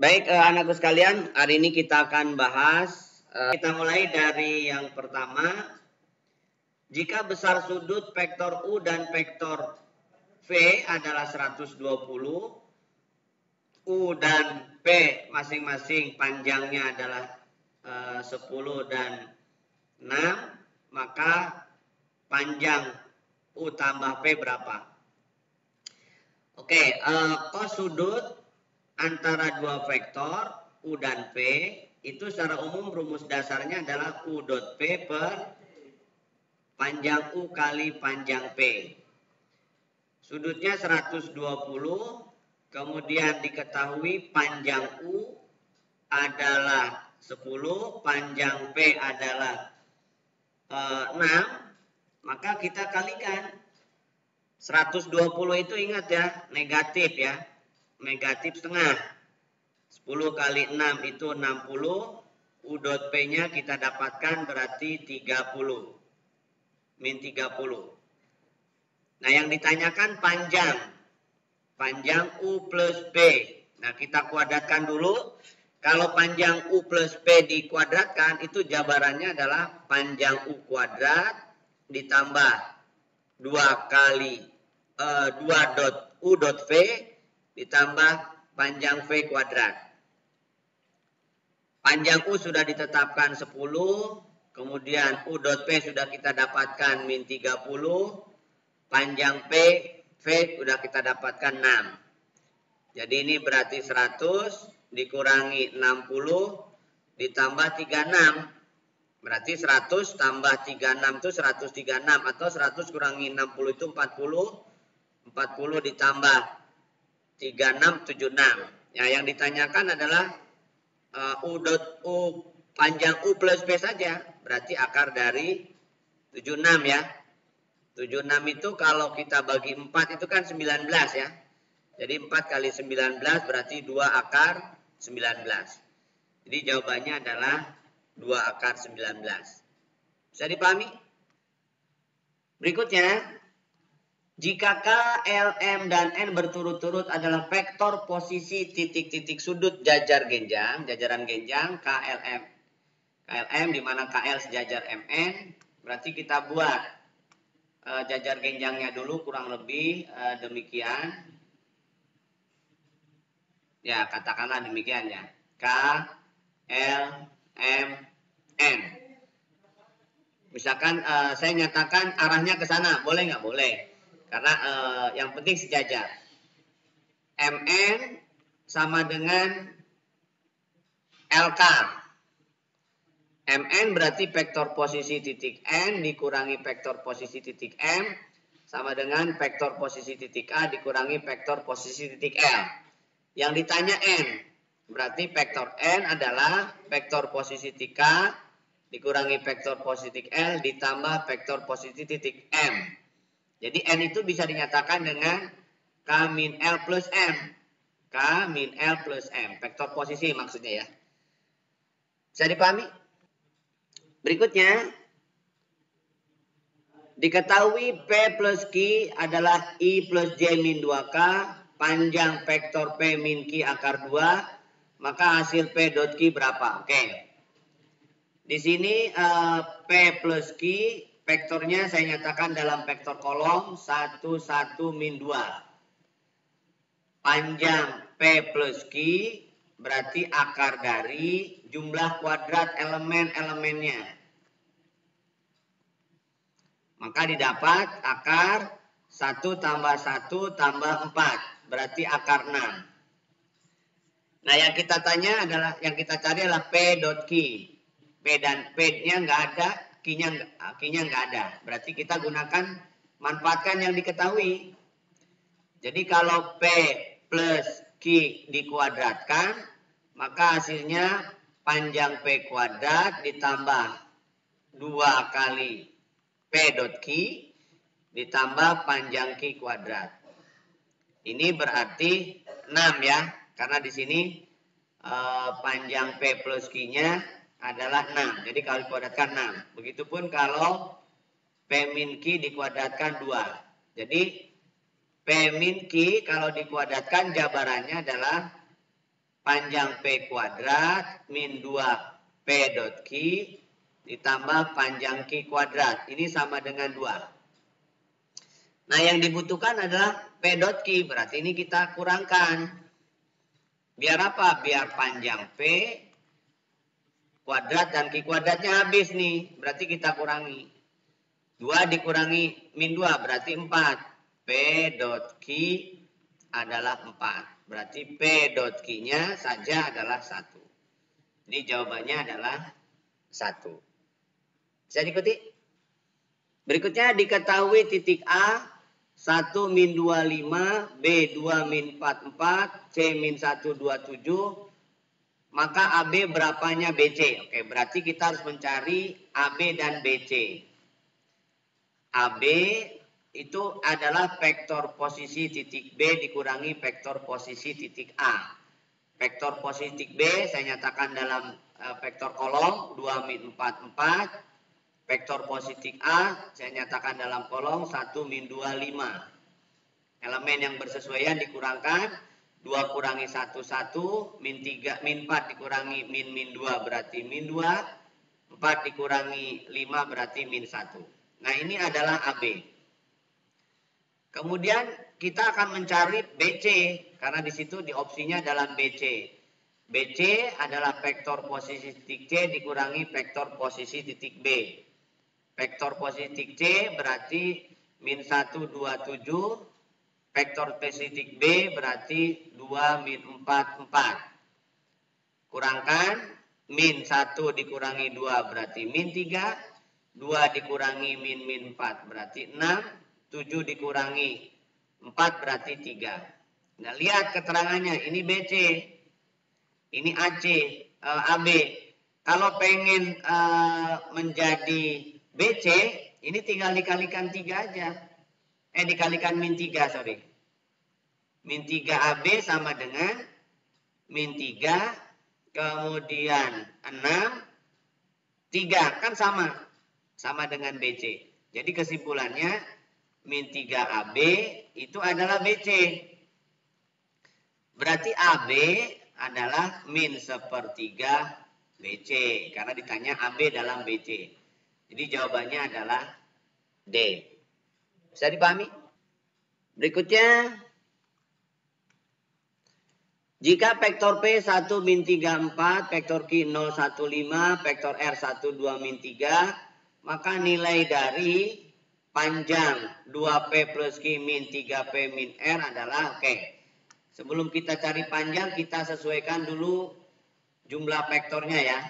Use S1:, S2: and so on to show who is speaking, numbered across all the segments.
S1: Baik, anakku sekalian, hari ini kita akan bahas, kita mulai dari yang pertama. Jika besar sudut vektor U dan vektor V adalah 120, U dan P masing-masing panjangnya adalah 10 dan 6, maka panjang U tambah P berapa? Oke, cos sudut antara dua vektor U dan P itu secara umum rumus dasarnya adalah U dot P per panjang U kali panjang P. Sudutnya 120, kemudian diketahui panjang U adalah 10, panjang P adalah 6, maka kita kalikan. 120 itu ingat ya, negatif ya. Negatif setengah. 10 kali 6 itu 60. U dot P-nya kita dapatkan berarti 30. Min 30. Nah, yang ditanyakan panjang. Panjang U plus P. Nah, kita kuadratkan dulu. Kalau panjang U plus P dikuadratkan, itu jabarannya adalah panjang U kuadrat ditambah 2 kali 2 dot U dot V ditambah panjang V kuadrat. Panjang U sudah ditetapkan 10, kemudian U dot P sudah kita dapatkan min 30, panjang P, V sudah kita dapatkan 6. Jadi ini berarti 100 dikurangi 60 ditambah 36. Berarti 100 tambah 36 itu 136, atau 100 kurangi 60 itu 40. 40 ditambah 36, 76. Ya, yang ditanyakan adalah panjang U plus P saja. Berarti akar dari 76 ya. 76 itu kalau kita bagi 4 itu kan 19 ya. Jadi 4 kali 19 berarti 2 akar 19. Jadi jawabannya adalah 2 akar 19. Bisa dipahami? Berikutnya, jika K, L, M, dan N berturut-turut adalah vektor posisi titik-titik sudut jajaran genjang K, L, M. K, L, M di mana KL sejajar MN, berarti kita buat jajar genjangnya dulu kurang lebih demikian. Ya, katakanlah demikian ya. K, L, M, N. Misalkan saya nyatakan arahnya ke sana, boleh nggak? Boleh. Karena yang penting sejajar. MN sama dengan LK. MN berarti vektor posisi titik N dikurangi vektor posisi titik M sama dengan vektor posisi titik A dikurangi vektor posisi titik L. Yang ditanya N, berarti vektor N adalah vektor posisi titik K dikurangi vektor posisi titik L ditambah vektor posisi titik M. Jadi N itu bisa dinyatakan dengan K min L plus M. K min L plus M. Vektor posisi maksudnya ya. Bisa dipahami? Berikutnya, diketahui P plus Q adalah I plus J min 2K, panjang vektor P min Q akar 2, maka hasil P dot Q berapa? Oke. Di sini P plus Q, vektornya saya nyatakan dalam vektor kolom 1, 1, min 2. Panjang P plus Q berarti akar dari jumlah kuadrat elemen-elemennya. Maka didapat akar 1 tambah 1 tambah 4. Berarti akar 6. Nah, yang kita tanya adalah, yang kita cari adalah P dot Q. P dan P-nya nggak ada, Q-nya nggak ada. Berarti kita gunakan, manfaatkan yang diketahui. Jadi kalau P plus Q dikuadratkan, maka hasilnya panjang P kuadrat ditambah 2 kali P dot Q ditambah panjang Q kuadrat. Ini berarti 6 ya, karena di sini panjang P plus Q-nya adalah 6. Jadi kalau dikuadratkan 6. Begitupun kalau P min Q dikuadratkan 2. Jadi P min Q kalau dikuadratkan jabarannya adalah panjang P kuadrat min 2 P dot Q ditambah panjang Q kuadrat. Ini sama dengan 2. Nah, yang dibutuhkan adalah P dot Q. Berarti ini kita kurangkan. Biar apa? Biar panjang P kuadrat dan Q kuadratnya habis nih. Berarti kita kurangi. 2 dikurangi min 2 berarti 4. P dot Q adalah 4. Berarti P dot Q-nya saja adalah 1. Jadi jawabannya adalah 1. Bisa diikuti? Berikutnya diketahui titik A 1 min 25, B 2 min 44, C min 127. Maka AB berapanya BC? Oke, berarti kita harus mencari AB dan BC. AB itu adalah vektor posisi titik B dikurangi vektor posisi titik A. Vektor posisi titik B saya nyatakan dalam vektor kolom 2 min 44. Vektor posisi titik A saya nyatakan dalam kolom 1 min 25. Elemen yang bersesuaian dikurangkan. 2 kurangi 1, 1. Min 3, min 4 dikurangi min 2 berarti min 2. 4 dikurangi 5 berarti min 1. Nah, ini adalah AB. Kemudian kita akan mencari BC. Karena di situ di opsinya dalam BC. BC adalah vektor posisi titik C dikurangi vektor posisi titik B. Vektor posisi titik C berarti min 1, 2, 7. Vektor posisi titik B berarti 2, min 4, 4. Kurangkan min 1 dikurangi 2 berarti min 3. 2 dikurangi min 4 berarti 6. 7 dikurangi 4 berarti 3. Nah, lihat keterangannya. Ini BC. Ini AC. AB. Kalau pengen menjadi BC, ini tinggal dikalikan 3 aja. Dikalikan min 3, sorry. Min 3 AB sama dengan min 3. Kemudian 6. 3. Kan sama. Sama dengan BC. Jadi kesimpulannya min 3 AB itu adalah BC. Berarti AB adalah min 1/3 BC. Karena ditanya AB dalam BC. Jadi jawabannya adalah D. Bisa dipahami? Berikutnya. Jika vektor P 1 min 3, 4, vektor Q 0, 1, 5, vektor R 1, 2, min 3. Maka nilai dari panjang 2P plus Q min 3P min R adalah oke. Sebelum kita cari panjang, kita sesuaikan dulu jumlah vektornya ya.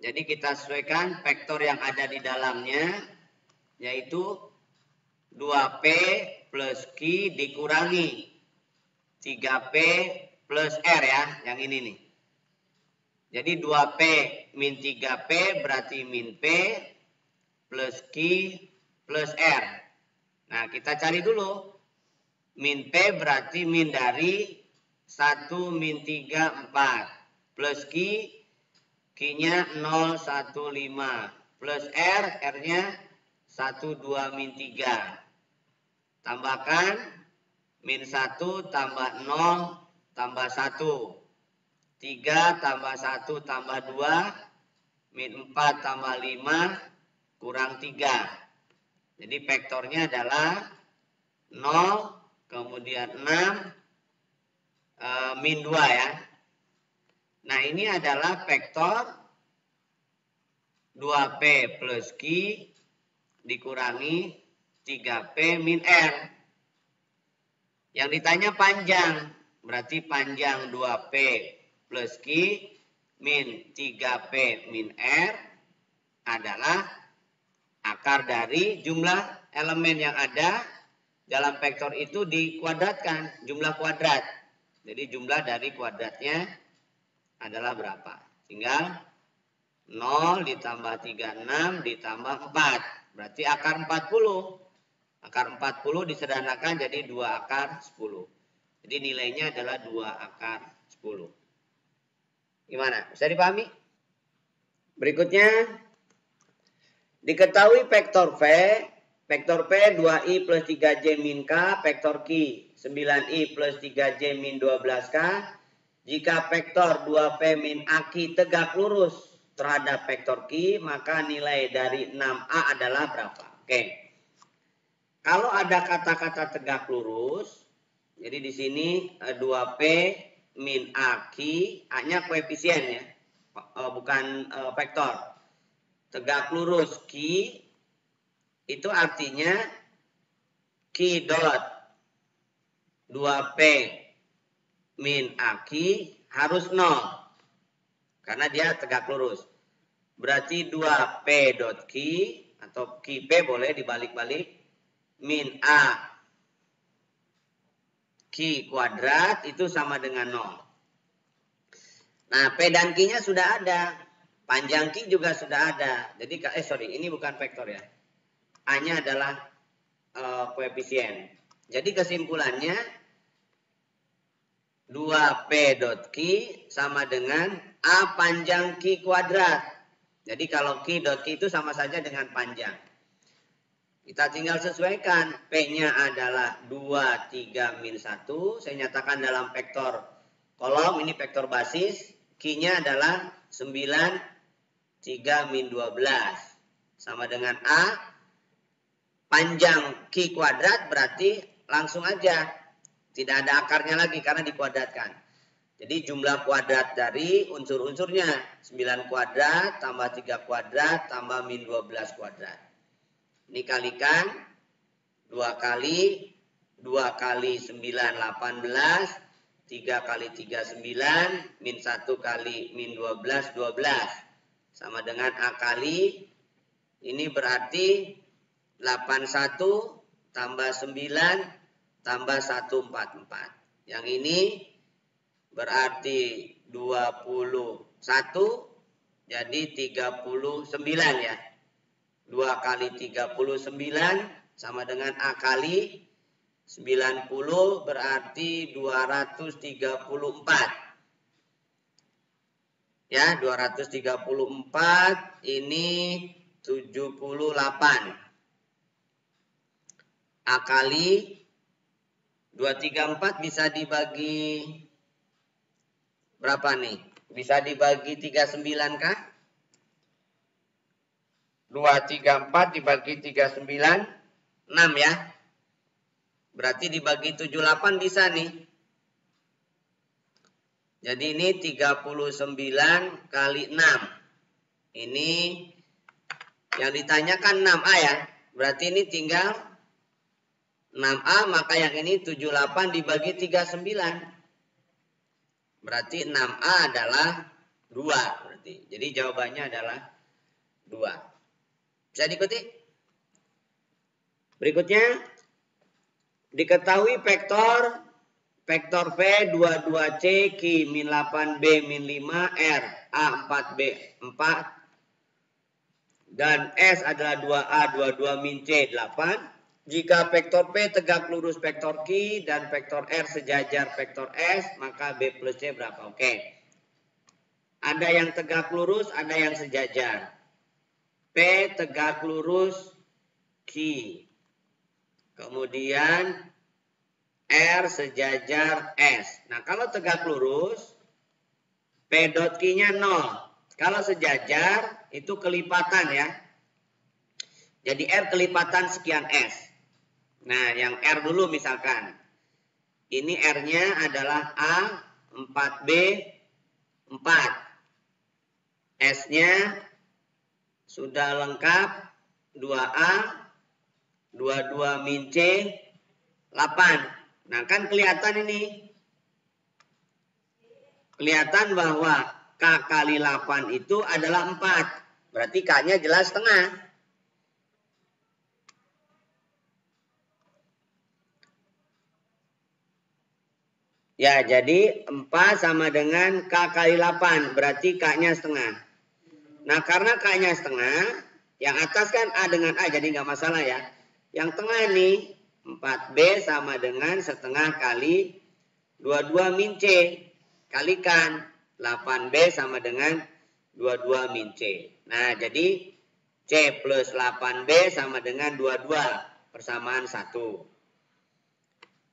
S1: Jadi kita sesuaikan vektor yang ada di dalamnya, yaitu 2P plus Q dikurangi 3P plus R ya, yang ini nih. Jadi 2P min 3P berarti min P plus Q plus R. Nah, kita cari dulu. Min P berarti min dari 1 min 3, 4. Plus Q, Q-nya 0, 1, 5. Plus R, R-nya 1, 2, min 3. Tambahkan min 1 tambah 0 tambah 1. 3 tambah 1 tambah 2, min 4 tambah 5, kurang 3. Jadi vektornya adalah 0, kemudian 6, min 2 ya. Nah, ini adalah vektor 2P plus Q dikurangi 3P min R. Yang ditanya panjang, berarti panjang 2P plus Q min 3P min R adalah akar dari jumlah elemen yang ada dalam vektor itu dikuadratkan, jumlah kuadrat. Jadi jumlah dari kuadratnya adalah berapa? Tinggal 0 ditambah 36 ditambah 4. Berarti akar 40. Akar 40 disederhanakan jadi 2 akar 10. Jadi nilainya adalah 2 akar 10. Gimana? Bisa dipahami? Berikutnya, diketahui vektor V Vektor P 2I plus 3J min K, vektor Q 9I plus 3J min 12K. Jika vektor 2P min AK tegak lurus terhadap vektor Q, maka nilai dari 6A adalah berapa? Oke. Kalau ada kata-kata tegak lurus, jadi di sini 2P min AK, A-nya koefisien ya, bukan vektor. Tegak lurus Q, itu artinya Q dot 2P min AK harus 0. Karena dia tegak lurus. Berarti 2P dot Q atau QP boleh dibalik-balik. Min A Q kuadrat itu sama dengan 0. Nah, P dan Q-nya sudah ada. Panjang Q juga sudah ada. Jadi, ini bukan vektor ya. A-nya adalah koefisien. Jadi kesimpulannya 2P dot Q sama dengan A panjang Q kuadrat. Jadi kalau Q dot Q itu sama saja dengan panjang. Kita tinggal sesuaikan. P-nya adalah 2, 3, min 1. Saya nyatakan dalam vektor kolom, ini vektor basis. Q-nya adalah 9, 3, min 12. Sama dengan A. Panjang Q kuadrat berarti langsung aja. Tidak ada akarnya lagi karena dikuadratkan. Jadi jumlah kuadrat dari unsur-unsurnya. 9 kuadrat tambah 3 kuadrat tambah min 12 kuadrat. Ini kalikan 2 kali 2 kali 9 18. 3 kali 3 9. Min 1 kali min 12 12. Sama dengan A kali. Ini berarti 81 tambah 9 tambah 144. Yang ini berarti 21 jadi 39 ya. 2 kali 39 sama dengan A kali 90 berarti 234. Ya, 234 ini 78. A kali 234 bisa dibagi berapa nih? Bisa dibagi 39 kah? 234 dibagi 39 6 ya. Berarti dibagi 78 bisa nih. Jadi ini 39 kali 6. Ini yang ditanyakan 6A ya. Berarti ini tinggal 6A, maka yang ini 78 dibagi 39. Berarti 6A adalah 2. Berarti. Jadi jawabannya adalah 2. Bisa diikuti? Berikutnya, diketahui vektor P 22C Q min 8B min 5 R A 4B 4 dan S adalah 2A 22 min C 8. Jika vektor P tegak lurus vektor Q dan vektor R sejajar vektor S, maka B plus C berapa? Oke. Ada yang tegak lurus, ada yang sejajar. P tegak lurus Q. Kemudian R sejajar S. Nah, kalau tegak lurus, P dot Q-nya 0. Kalau sejajar, itu kelipatan ya. Jadi R kelipatan sekian S. Nah, yang R dulu misalkan. Ini R-nya adalah A 4B 4. S-nya sudah lengkap 2A 22 min C 8. Nah, kan kelihatan ini. Kelihatan bahwa K kali 8 itu adalah 4. Berarti K-nya jelas setengah. Ya, jadi 4 sama dengan K kali 8. Berarti K-nya setengah. Nah, karena K-nya setengah, yang atas kan A dengan A, jadi nggak masalah ya. Yang tengah nih, 4B sama dengan setengah kali 22 min C. Kalikan 8B sama dengan 22 min C. Nah, jadi C plus 8B sama dengan 22. Persamaan 1.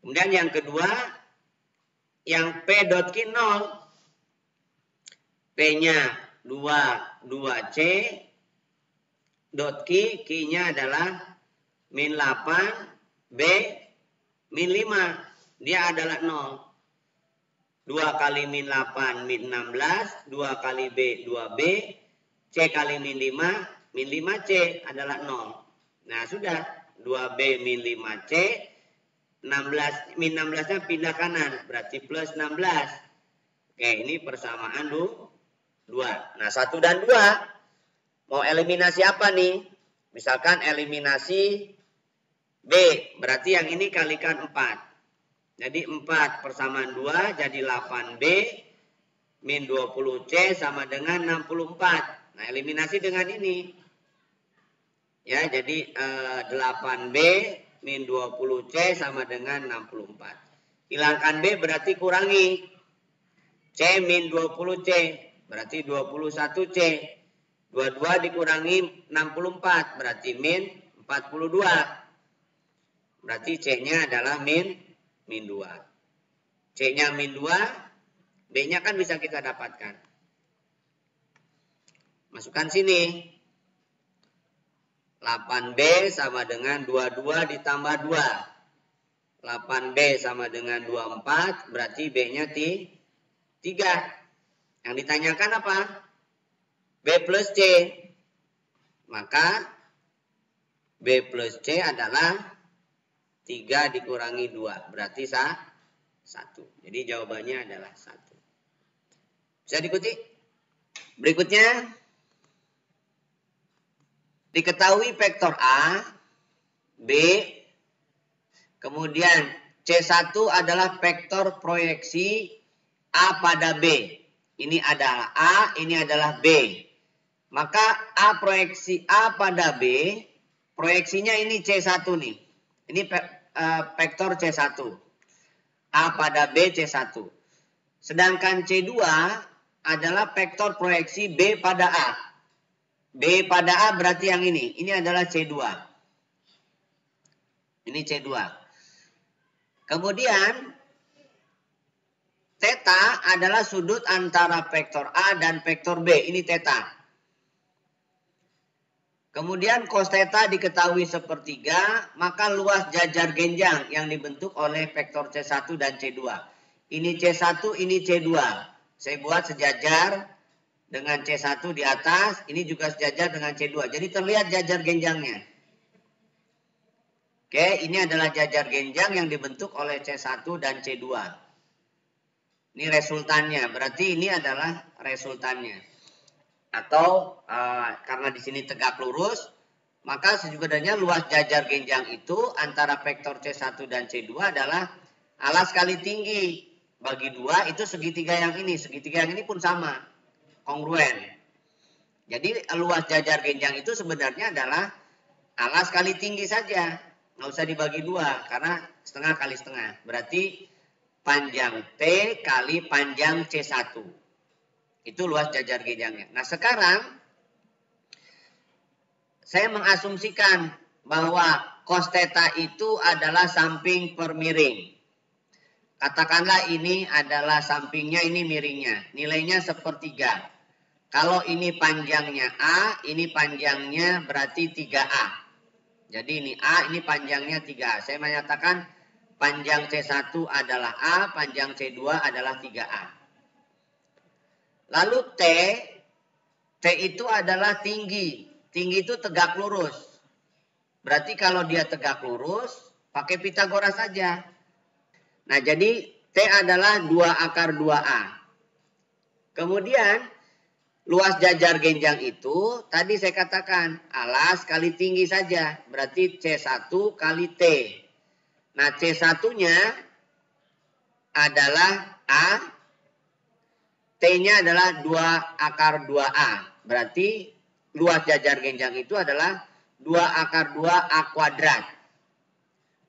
S1: Kemudian yang kedua, yang P dot Q 0. P-nya 2C. Dot Q, Q-nya adalah min 8, B min 5. Dia adalah 0. 2 kali min 8, min 16. 2 kali B, 2B. C kali min 5, min 5C adalah 0. Nah, sudah. 2B min 5C. 16, min 16-nya pindah kanan. Berarti plus 16. Oke, ini persamaan 2. Nah, 1 dan 2. Mau eliminasi apa nih? Misalkan eliminasi B. Berarti yang ini kalikan 4. Jadi 4 persamaan 2 jadi 8B min 20C sama dengan 64. Nah, eliminasi dengan ini. Ya, jadi 8B min 20C sama dengan 64. Hilangkan B berarti kurangi. C min 20C berarti 21C. 22 dikurangi 64 berarti min 42. Berarti C-nya adalah min 2. C-nya min 2, B-nya kan bisa kita dapatkan. Masukkan sini. 8B sama dengan 22 ditambah 2. 8B sama dengan 24, berarti B-nya 3. Yang ditanyakan apa? B plus C. Maka B plus C adalah 3 dikurangi 2. Berarti 1. Jadi jawabannya adalah 1. Bisa diikuti? Berikutnya. Diketahui vektor A, B, kemudian C1 adalah vektor proyeksi A pada B. Ini adalah A, ini adalah B. Maka A proyeksi A pada B, proyeksinya ini C1 nih. Ini vektor C1. A pada B C1. Sedangkan C2 adalah vektor proyeksi B pada A. B pada A berarti yang ini. Ini adalah C2. Ini C2. Kemudian theta adalah sudut antara vektor A dan vektor B. Ini theta. Kemudian cos theta diketahui sepertiga, maka luas jajar genjang yang dibentuk oleh vektor C1 dan C2. Ini C1, ini C2. Saya buat sejajar dengan C1 di atas, ini juga sejajar dengan C2. Jadi terlihat jajar genjangnya. Oke, ini adalah jajar genjang yang dibentuk oleh C1 dan C2. Ini resultannya, berarti ini adalah resultannya. Atau karena di sini tegak lurus, maka sebenarnya luas jajar genjang itu antara vektor C1 dan C2 adalah alas kali tinggi bagi 2 itu segitiga yang ini. Segitiga yang ini pun sama, kongruen. Jadi luas jajar genjang itu sebenarnya adalah alas kali tinggi saja, nggak usah dibagi 2 karena setengah kali setengah. Berarti panjang T kali panjang C1. Itu luas jajar genjangnya. Nah, sekarang saya mengasumsikan bahwa cos theta itu adalah samping per miring. Katakanlah ini adalah sampingnya, ini miringnya. Nilainya sepertiga. Kalau ini panjangnya A, ini panjangnya berarti 3A. Jadi ini A, ini panjangnya 3A. Saya menyatakan panjang C1 adalah A, panjang C2 adalah 3A. Lalu T itu adalah tinggi. Tinggi itu tegak lurus. Berarti kalau dia tegak lurus, pakai Pitagoras saja. Nah, jadi T adalah 2 akar 2A. Kemudian, luas jajar genjang itu, tadi saya katakan, alas kali tinggi saja. Berarti C1 kali T. Nah, C1-nya adalah A. T-nya adalah 2 akar 2A. Berarti luas jajar genjang itu adalah 2 akar 2A kuadrat.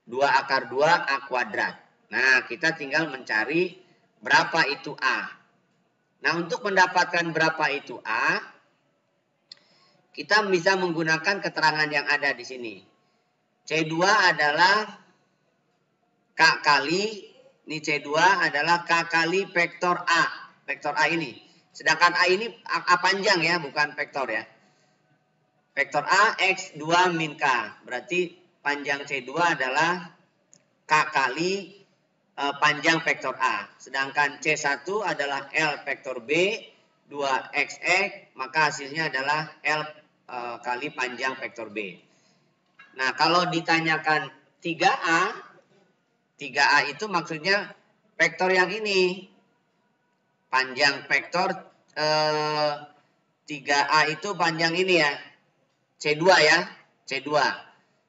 S1: 2 akar 2A kuadrat. Nah, kita tinggal mencari berapa itu A. Nah, untuk mendapatkan berapa itu A, kita bisa menggunakan keterangan yang ada di sini. C2 adalah K kali, ini C2 adalah K kali vektor A. Vektor A ini. Sedangkan A ini A panjang ya, bukan vektor ya. Vektor A X2 min K. Berarti panjang C2 adalah K kali panjang vektor A. Sedangkan C1 adalah L vektor B 2XX, maka hasilnya adalah L kali panjang vektor B. Nah, kalau ditanyakan 3A, 3A itu maksudnya vektor yang ini. Panjang vektor 3A itu panjang ini ya. C2 ya. C2.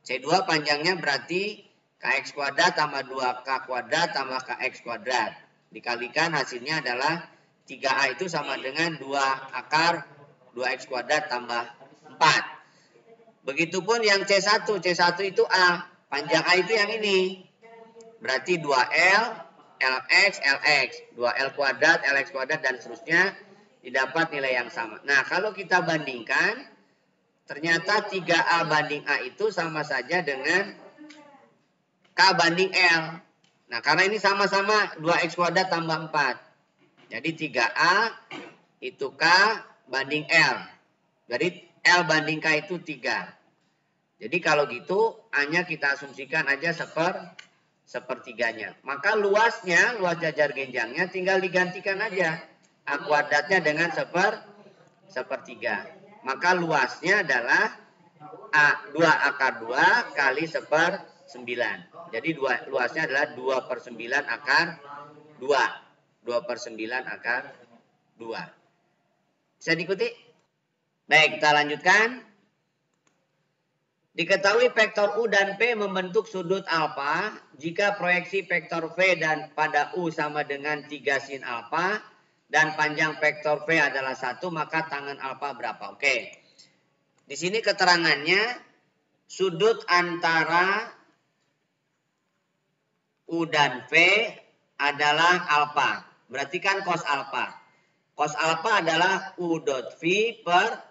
S1: C2 panjangnya berarti KX kuadrat tambah 2K kuadrat tambah KX kuadrat. Dikalikan hasilnya adalah 3A itu sama dengan 2 akar 2X kuadrat tambah 4. Begitupun yang C1. C1 itu A. Panjang A itu yang ini. Berarti 2L, LX, LX. 2L kuadrat, LX kuadrat, dan seterusnya. Didapat nilai yang sama. Nah, kalau kita bandingkan, ternyata 3A banding A itu sama saja dengan K banding L. Nah, karena ini sama-sama 2X kuadrat tambah 4. Jadi 3A itu K banding L. Jadi L banding K itu 3. Jadi kalau gitu A-nya kita asumsikan aja sepertiganya. Maka luasnya, luas jajar genjangnya tinggal digantikan aja. A kuadratnya dengan sepertiga. Maka luasnya adalah A 2 akar 2 kali 1/9. Jadi luasnya adalah 2/9 akar 2. 2/9 akar 2. Bisa diikuti? Baik, kita lanjutkan. Diketahui vektor U dan P membentuk sudut alfa jika proyeksi vektor V dan pada U sama dengan 3 sin alfa dan panjang vektor V adalah 1, maka tangen alfa berapa? Oke. Di sini keterangannya sudut antara U dan V adalah alfa. Berarti kan cos alfa. Cos alfa adalah U dot V per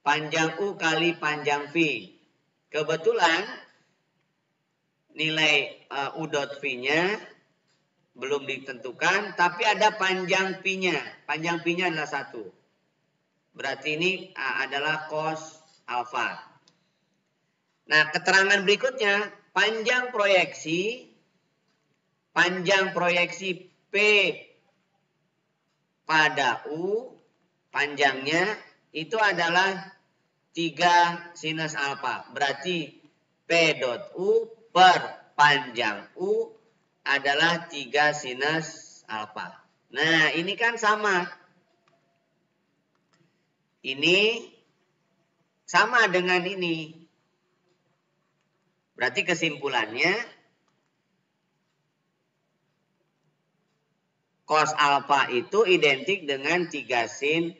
S1: panjang U kali panjang V. Kebetulan nilai U dot V-nya belum ditentukan, tapi ada panjang P-nya. Panjang P-nya adalah 1. Berarti ini adalah cos alfa. Nah, keterangan berikutnya, panjang proyeksi P pada U, panjangnya itu adalah 3 sinus alfa. Berarti P dot U per panjang U adalah 3 sinus alfa. Nah, ini kan sama. Ini sama dengan ini. Berarti kesimpulannya cos alfa itu identik dengan 3 sin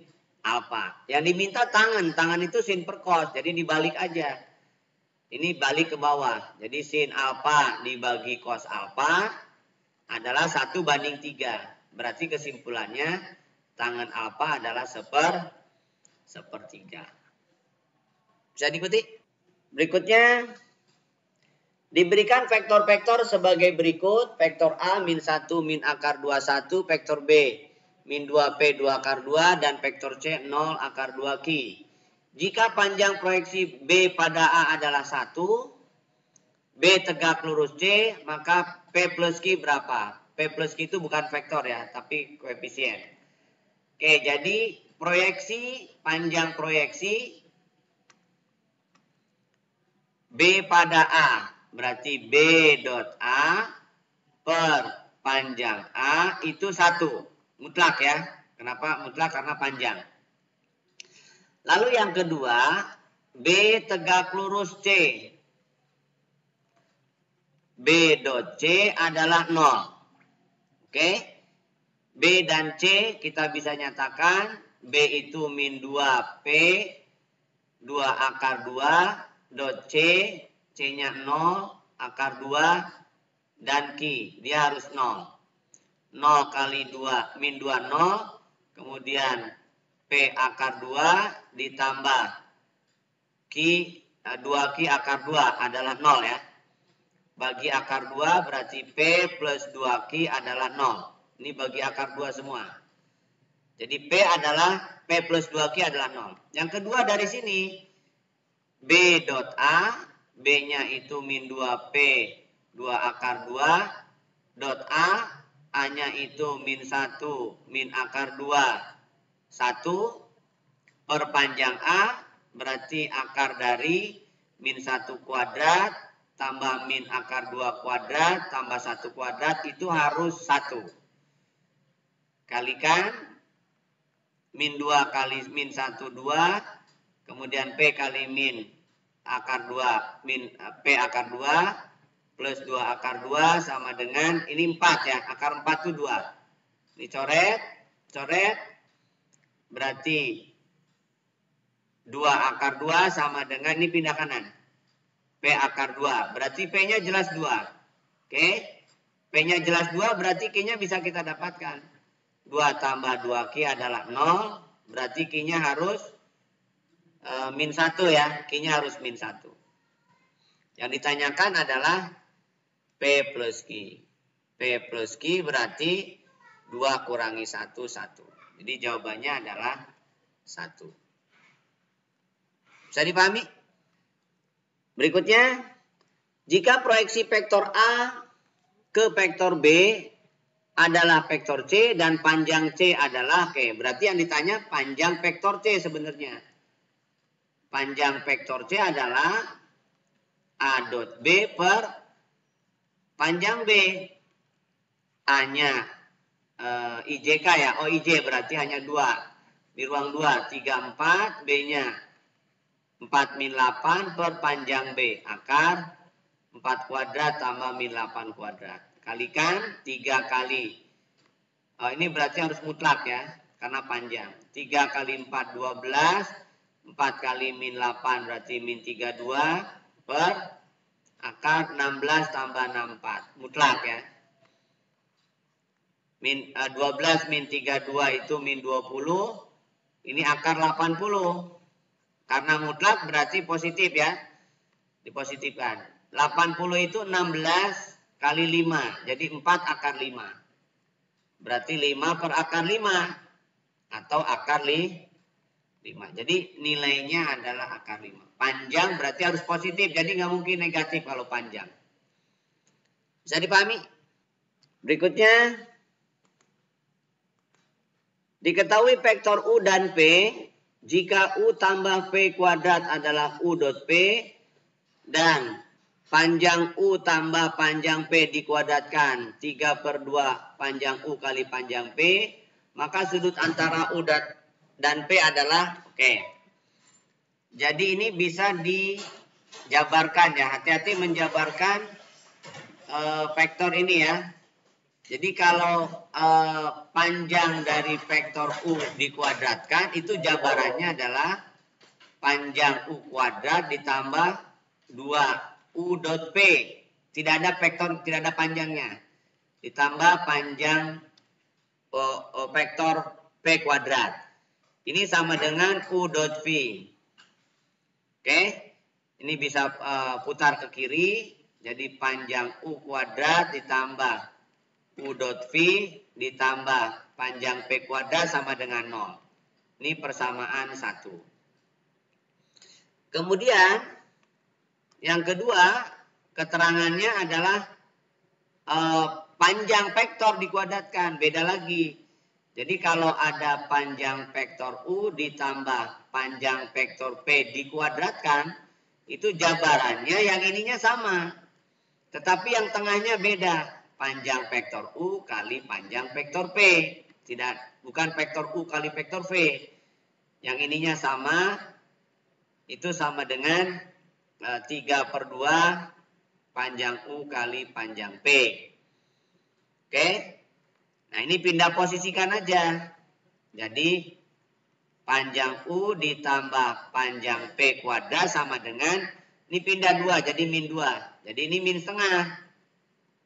S1: alfa. Yang diminta tangan itu sin per cos. Jadi dibalik aja. Ini balik ke bawah. Jadi sin alfa dibagi cos alfa adalah 1/3. Berarti kesimpulannya tangen alfa adalah sepertiga. Bisa diikuti? Berikutnya diberikan vektor-vektor sebagai berikut. Vektor A min 1 min akar 21, vektor B min 2P 2 akar 2, dan vektor C 0 akar 2 Q. Jika panjang proyeksi B pada A adalah 1, B tegak lurus C, maka P plus Q berapa? P plus Q itu bukan vektor ya, tapi koefisien. Oke, jadi panjang proyeksi B pada A. Berarti B dot A per panjang A itu 1. Mutlak ya. Kenapa mutlak? Karena panjang. Lalu yang kedua, B tegak lurus C. B dot C adalah 0. Oke. B dan C kita bisa nyatakan B itu min 2P 2 akar 2 dot C. C-nya 0 akar 2 dan Q. Dia harus 0. 0 kali 2 min 2 0. Kemudian P akar 2 ditambah 2Q akar 2 adalah 0 ya. Bagi akar 2 berarti P plus 2Q adalah 0. Ini bagi akar 2 semua. Jadi P plus 2Q adalah 0. Yang kedua dari sini, B dot A, B-nya itu min 2P 2 akar 2, dot A, A-nya itu min 1 min akar 2 1, perpanjang A, berarti akar dari min 1 kuadrat tambah min akar 2 kuadrat tambah 1 kuadrat itu harus 1. Kalikan min 2 kali min 1 2, kemudian P kali min akar 2 min P akar 2 plus 2 akar 2 sama dengan ini 4 ya. Akar 4 itu 2. Ini coret berarti 2 akar 2 sama dengan ini pindah kanan. P akar 2. Berarti P-nya jelas 2. Oke. P-nya jelas 2 berarti Q-nya bisa kita dapatkan. 2 tambah 2Q adalah 0. Berarti Q-nya harus min 1 ya. Q-nya harus min 1. Yang ditanyakan adalah P plus Q. P plus Q berarti 2 kurangi 1, 1. Jadi jawabannya adalah 1. Bisa dipahami? Berikutnya, jika proyeksi vektor A ke vektor B adalah vektor C dan panjang C adalah K. Berarti yang ditanya panjang vektor C sebenarnya. Panjang vektor C adalah A dot B per panjang B. A-nya IJK ya. Oh IJ berarti hanya 2. Di ruang 2, 3, 4. B-nya 4 min 8 per panjang B. Akar 4 kuadrat tambah min 8 kuadrat. Kalikan 3 kali. Ini berarti harus mutlak ya. Karena panjang. 3 kali 4, 12. 4 kali min 8 berarti min 32. Per akar 16 tambah 64. Mutlak ya. 12 min 32 itu min 20. Ini akar 80. Karena mutlak berarti positif ya. Dipositifkan. 80 itu 16 kali 5. Jadi 4 akar 5. Berarti 5 per akar 5. Atau akar 5. Jadi nilainya adalah akar 5. Panjang berarti harus positif. Jadi nggak mungkin negatif kalau panjang. Bisa dipahami? Berikutnya. Diketahui vektor U dan P. Jika U tambah P kuadrat adalah U dot P dan panjang U tambah panjang P dikuadratkan 3 per 2 panjang U kali panjang P, maka sudut antara U dan P adalah oke. Jadi ini bisa dijabarkan ya, hati-hati menjabarkan vektor ini ya. Jadi kalau panjang dari vektor U dikuadratkan, itu jabarannya adalah panjang U kuadrat ditambah 2 U dot P. Tidak ada vektor, tidak ada panjangnya. Ditambah panjang vektor P kuadrat. Ini sama dengan U dot V. Oke. Ini bisa putar ke kiri. Jadi panjang U kuadrat ditambah U dot V ditambah panjang P kuadrat sama dengan 0. Ini persamaan 1. Kemudian yang kedua keterangannya adalah panjang vektor dikuadratkan. Beda lagi. Jadi kalau ada panjang vektor U ditambah panjang vektor P dikuadratkan, itu jabarannya yang ininya sama. Tetapi yang tengahnya beda. Panjang vektor U kali panjang vektor P. Bukan vektor U kali vektor V. Yang ininya sama. Itu sama dengan 3 per 2 panjang U kali panjang P. Oke. Nah ini pindah posisikan aja. Jadi panjang U ditambah panjang P kuadrat sama dengan. Ini pindah 2 jadi min 2. Jadi ini min setengah.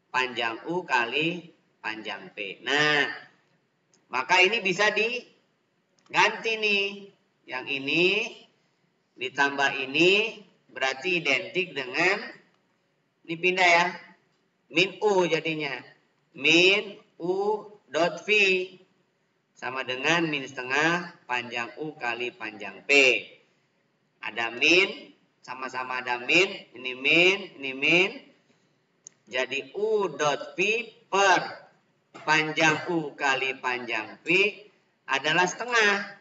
S1: Panjang U kali panjang P. Nah, maka ini bisa diganti nih. Yang ini ditambah ini berarti identik dengan, ini pindah ya, min U jadinya. Min U dot V sama dengan min setengah panjang U kali panjang P. Ada min, sama-sama ada min, ini min. Jadi U dot V per panjang U kali panjang V adalah setengah.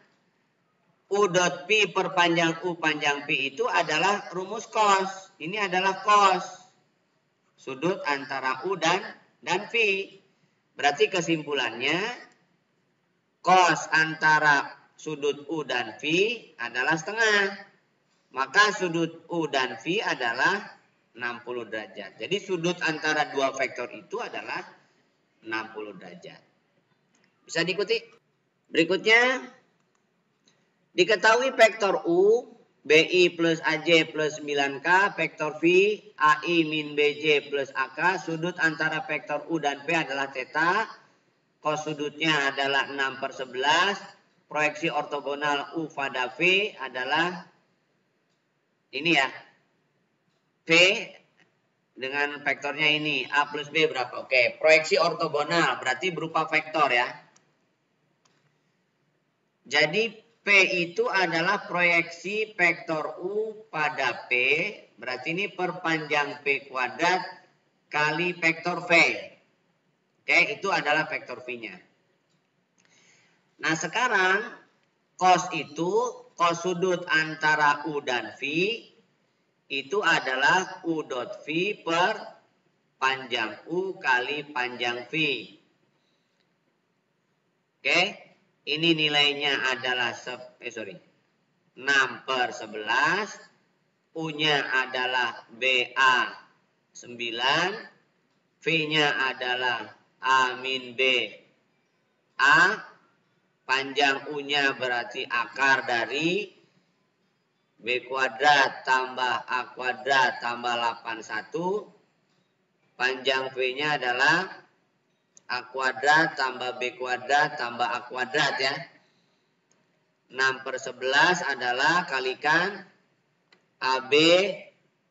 S1: U dot P per panjang U panjang P itu adalah rumus cos. Ini adalah cos sudut antara U dan V. Berarti kesimpulannya cos antara sudut U dan V adalah setengah. Maka sudut U dan V adalah 60 derajat. Jadi sudut antara dua vektor itu adalah 60 derajat. Bisa diikuti? Berikutnya, diketahui vektor U, BI plus AJ plus 9K, vektor V, AI min BJ plus AK, sudut antara vektor U dan P adalah theta, cos sudutnya adalah 6/11, proyeksi ortogonal U pada V adalah ini ya, P dengan vektornya ini, A plus B berapa? Oke, proyeksi ortogonal berarti berupa vektor ya. Jadi P itu adalah proyeksi vektor U pada P, berarti ini perpanjang P kuadrat kali vektor V. Oke, itu adalah vektor V-nya. Nah sekarang cos itu, cos sudut antara U dan V, itu adalah U dot V per panjang U kali panjang V. Oke, ini nilainya adalah 6/11. U-nya adalah BA 9. V-nya adalah A min B A. Panjang U-nya berarti akar dari B kuadrat tambah A kuadrat tambah 81. Panjang V-nya adalah A kuadrat tambah B kuadrat tambah A kuadrat ya. 6/11 adalah kalikan AB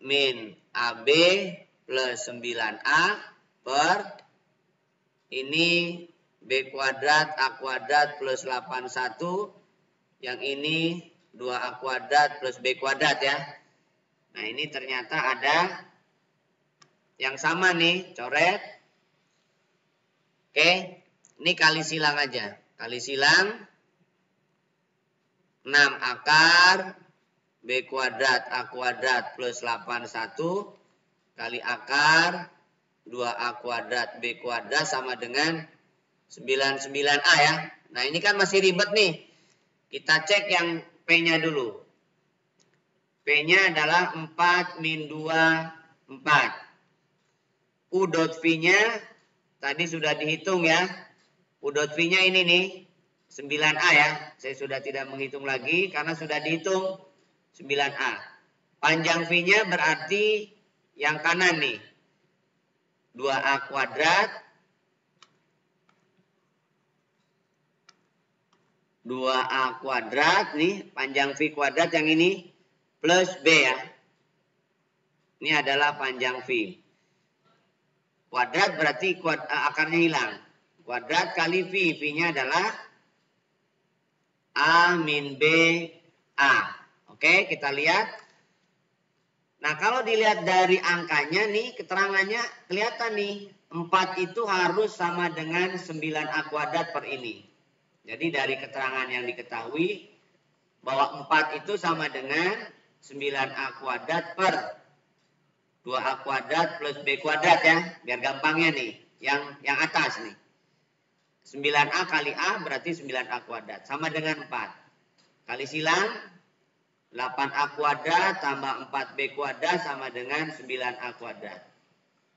S1: min AB plus 9A per ini B kuadrat A kuadrat plus 81. Yang ini 2A kuadrat plus B kuadrat ya. Nah ini ternyata ada yang sama nih, coret. Oke, ini kali silang aja. Kali silang 6 akar B kuadrat A kuadrat plus 81 kali akar 2A kuadrat B kuadrat sama dengan 99A ya. Nah ini kan masih ribet nih. Kita cek yang P-nya dulu. P-nya adalah 4 min 2, 4. U dot V-nya tadi sudah dihitung ya. U dot V-nya ini nih, 9A ya. Saya sudah tidak menghitung lagi karena sudah dihitung 9A. Panjang V-nya berarti yang kanan nih. 2A kuadrat 2A kuadrat nih, panjang V kuadrat yang ini plus B ya. Ini adalah panjang V. Kuadrat berarti akarnya hilang. Kuadrat kali V. V-nya adalah A min B A. Oke, kita lihat. Nah, kalau dilihat dari angkanya nih, keterangannya kelihatan nih. 4 itu harus sama dengan 9A kuadrat per ini. Jadi dari keterangan yang diketahui bahwa 4 itu sama dengan 9A kuadrat per 2A kuadrat plus B kuadrat ya. Biar gampangnya nih. Yang atas nih. 9A kali A berarti 9A kuadrat. Sama dengan 4. Kali silang 8A kuadrat tambah 4B kuadrat sama dengan 9A kuadrat.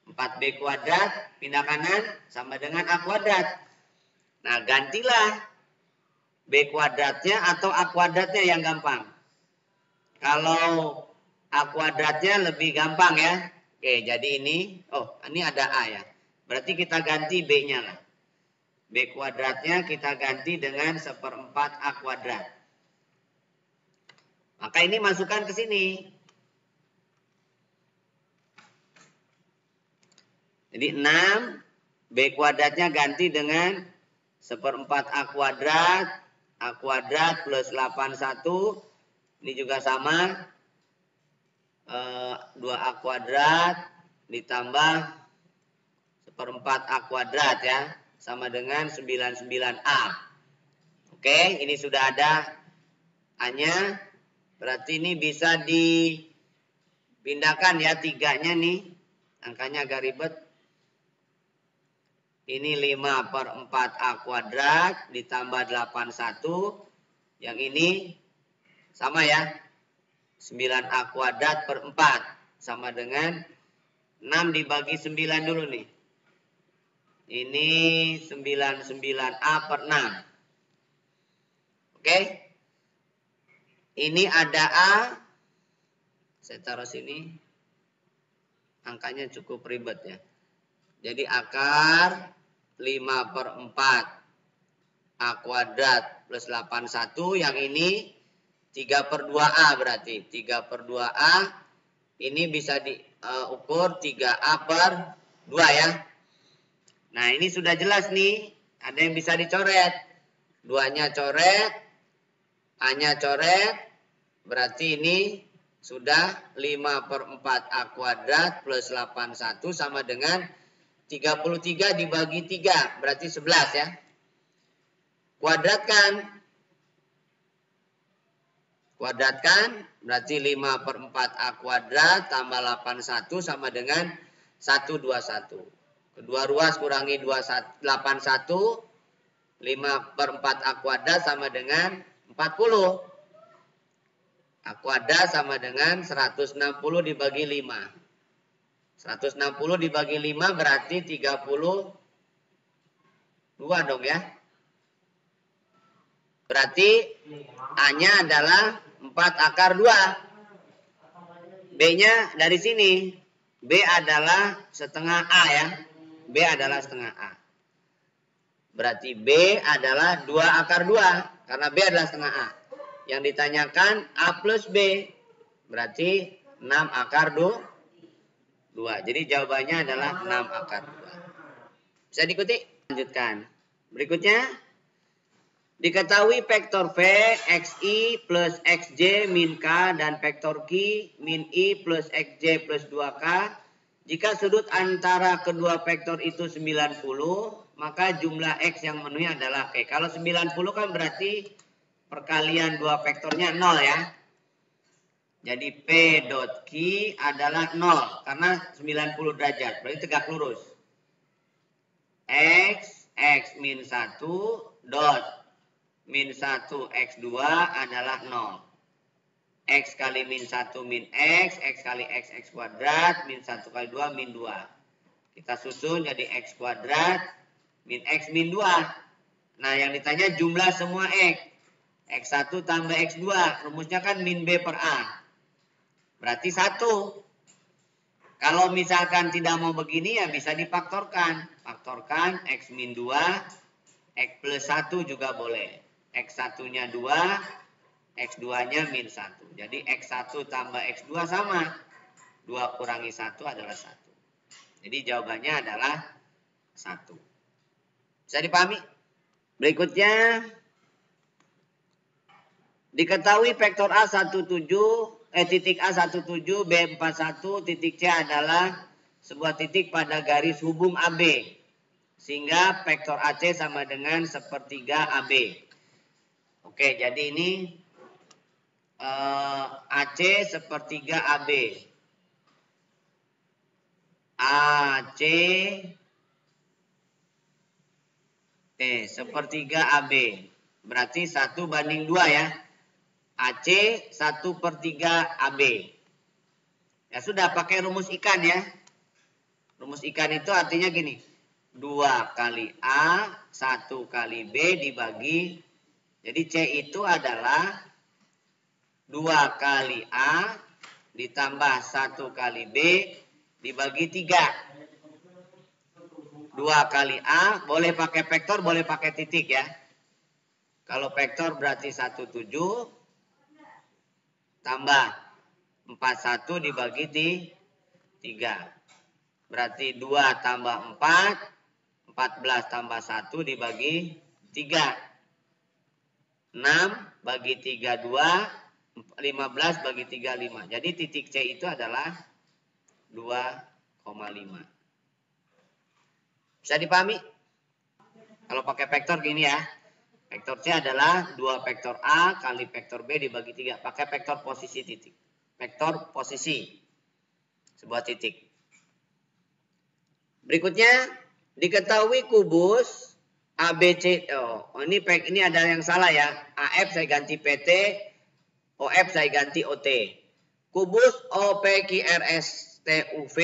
S1: 4B kuadrat pindah kanan sama dengan A kuadrat. Nah gantilah B kuadratnya atau A kuadratnya yang gampang. Kalau A kuadratnya lebih gampang ya. Oke, jadi ini, ini ada A ya. Berarti kita ganti B-nya lah. B kuadratnya kita ganti dengan 1/4 A kuadrat. Maka ini masukkan ke sini. Jadi 6, B kuadratnya ganti dengan 1/4 A kuadrat plus 81. Ini juga sama. 2A kuadrat ditambah 1/4 A kuadrat ya. Sama dengan 99A. Oke, ini sudah ada A-nya. Berarti ini bisa dipindahkan ya 3-nya nih. Angkanya agak ribet. Ini 5/4 A kuadrat ditambah 81. Yang ini sama ya. 9A kuadrat per 4. Sama dengan 6 dibagi 9 dulu nih. Ini 99A per 6. Oke. Ini ada A. Saya taruh sini. Angkanya cukup ribet ya. Jadi akar 5/4 A kuadrat plus 81. Yang ini 3/2A berarti. 3/2A. Ini bisa diukur 3A per 2 ya. Nah ini sudah jelas nih. Ada yang bisa dicoret. 2-nya coret. A-nya coret. Berarti ini sudah 5/4 A kuadrat plus 81 sama dengan 33 dibagi 3. Berarti 11 ya. Kuadratkan. Kuadratkan. Berarti 5/4 A kuadrat tambah 81 sama dengan 121. Kedua ruas kurangi 81. 5/4 A kuadrat sama dengan 40. A kuadrat sama dengan 160 dibagi 5. 160 dibagi 5 berarti 32 dong ya. Berarti A-nya adalah 4 akar 2. B-nya dari sini. B adalah setengah A ya. B adalah setengah A. Berarti B adalah 2 akar 2. Karena B adalah setengah A. Yang ditanyakan A plus B. Berarti 6 akar 2. Jadi jawabannya adalah 6 akar 2. Bisa diikuti? Lanjutkan. Berikutnya. Diketahui vektor V, XI plus XJ min K dan vektor Q min I plus XJ plus 2K. Jika sudut antara kedua vektor itu 90, maka jumlah X yang memenuhi adalah K. Kalau 90 kan berarti perkalian dua vektornya 0 ya. Jadi P dot Q adalah 0 karena 90 derajat. Berarti tegak lurus. X min 1 dot min 1 X2 adalah 0. X kali min 1 min X kali X kuadrat, min 1 kali 2 min 2. Kita susun jadi X kuadrat min X min 2. Nah yang ditanya jumlah semua X. X1 tambah X2. Rumusnya kan min B per A. Berarti 1. Kalau misalkan tidak mau begini ya bisa difaktorkan. Faktorkan X min 2. X plus 1 juga boleh. X1-nya 2. X2-nya min 1. Jadi X1 tambah X2 sama. 2 kurangi 1 adalah 1. Jadi jawabannya adalah 1. Bisa dipahami? Berikutnya. Diketahui vektor titik A 17, B 41, titik C adalah sebuah titik pada garis hubung AB. Sehingga vektor AC sama dengan 1/3 AB. Oke, jadi ini AC 1/3 AB. AC 1/3 AB. Berarti 1/2 ya. AC 1/3 AB. Ya sudah pakai rumus ikan ya. Rumus ikan itu artinya gini. 2 kali A, 1 kali B dibagi. Jadi C itu adalah 2 kali A ditambah 1 kali B dibagi 3. 2 kali A boleh pakai vektor, boleh pakai titik ya. Kalau vektor berarti 17. tambah 41 dibagi 3. Berarti 2 tambah 4, 14 tambah 1 dibagi 3. 6 bagi 3, 2, 15 bagi 3, 5. Jadi titik C itu adalah 2,5. Bisa dipahami? Kalau pakai vektor gini ya. Vektor C adalah 2 vektor A kali vektor B dibagi 3. Pakai vektor posisi titik. Vektor posisi sebuah titik. Berikutnya, diketahui kubus ABC. Oh, ini ada yang salah ya. AF saya ganti PT, OF saya ganti OT. Kubus OPQRSTUV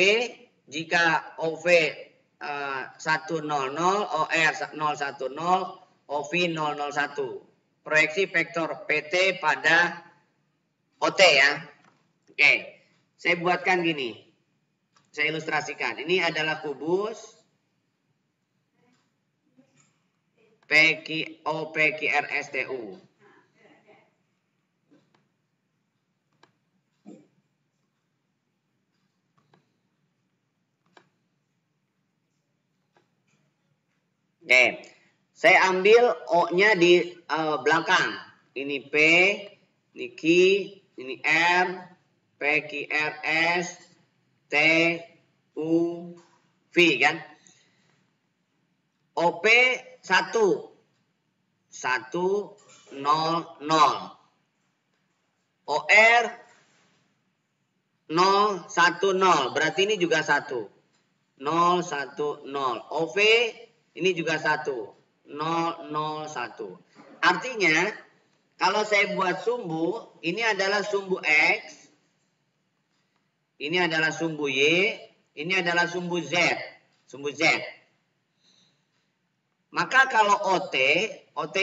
S1: jika OV 100, OR 010, OV 001. Proyeksi vektor PT pada OT ya. Oke, saya buatkan gini. Saya ilustrasikan. Ini adalah kubus OPQRSTU. Oke, saya ambil O-nya di belakang. Ini P, ini Q, ini R, P, Q, R, S, T, U, V kan. OP 1, 1, 0, 0. OR 0, 1, 0. Berarti ini juga 1. 0, 1, 0. OV ini juga 1. 0, 0, 1. Artinya, kalau saya buat sumbu, ini adalah sumbu X. Ini adalah sumbu Y. Ini adalah sumbu Z. Sumbu Z. Maka kalau OT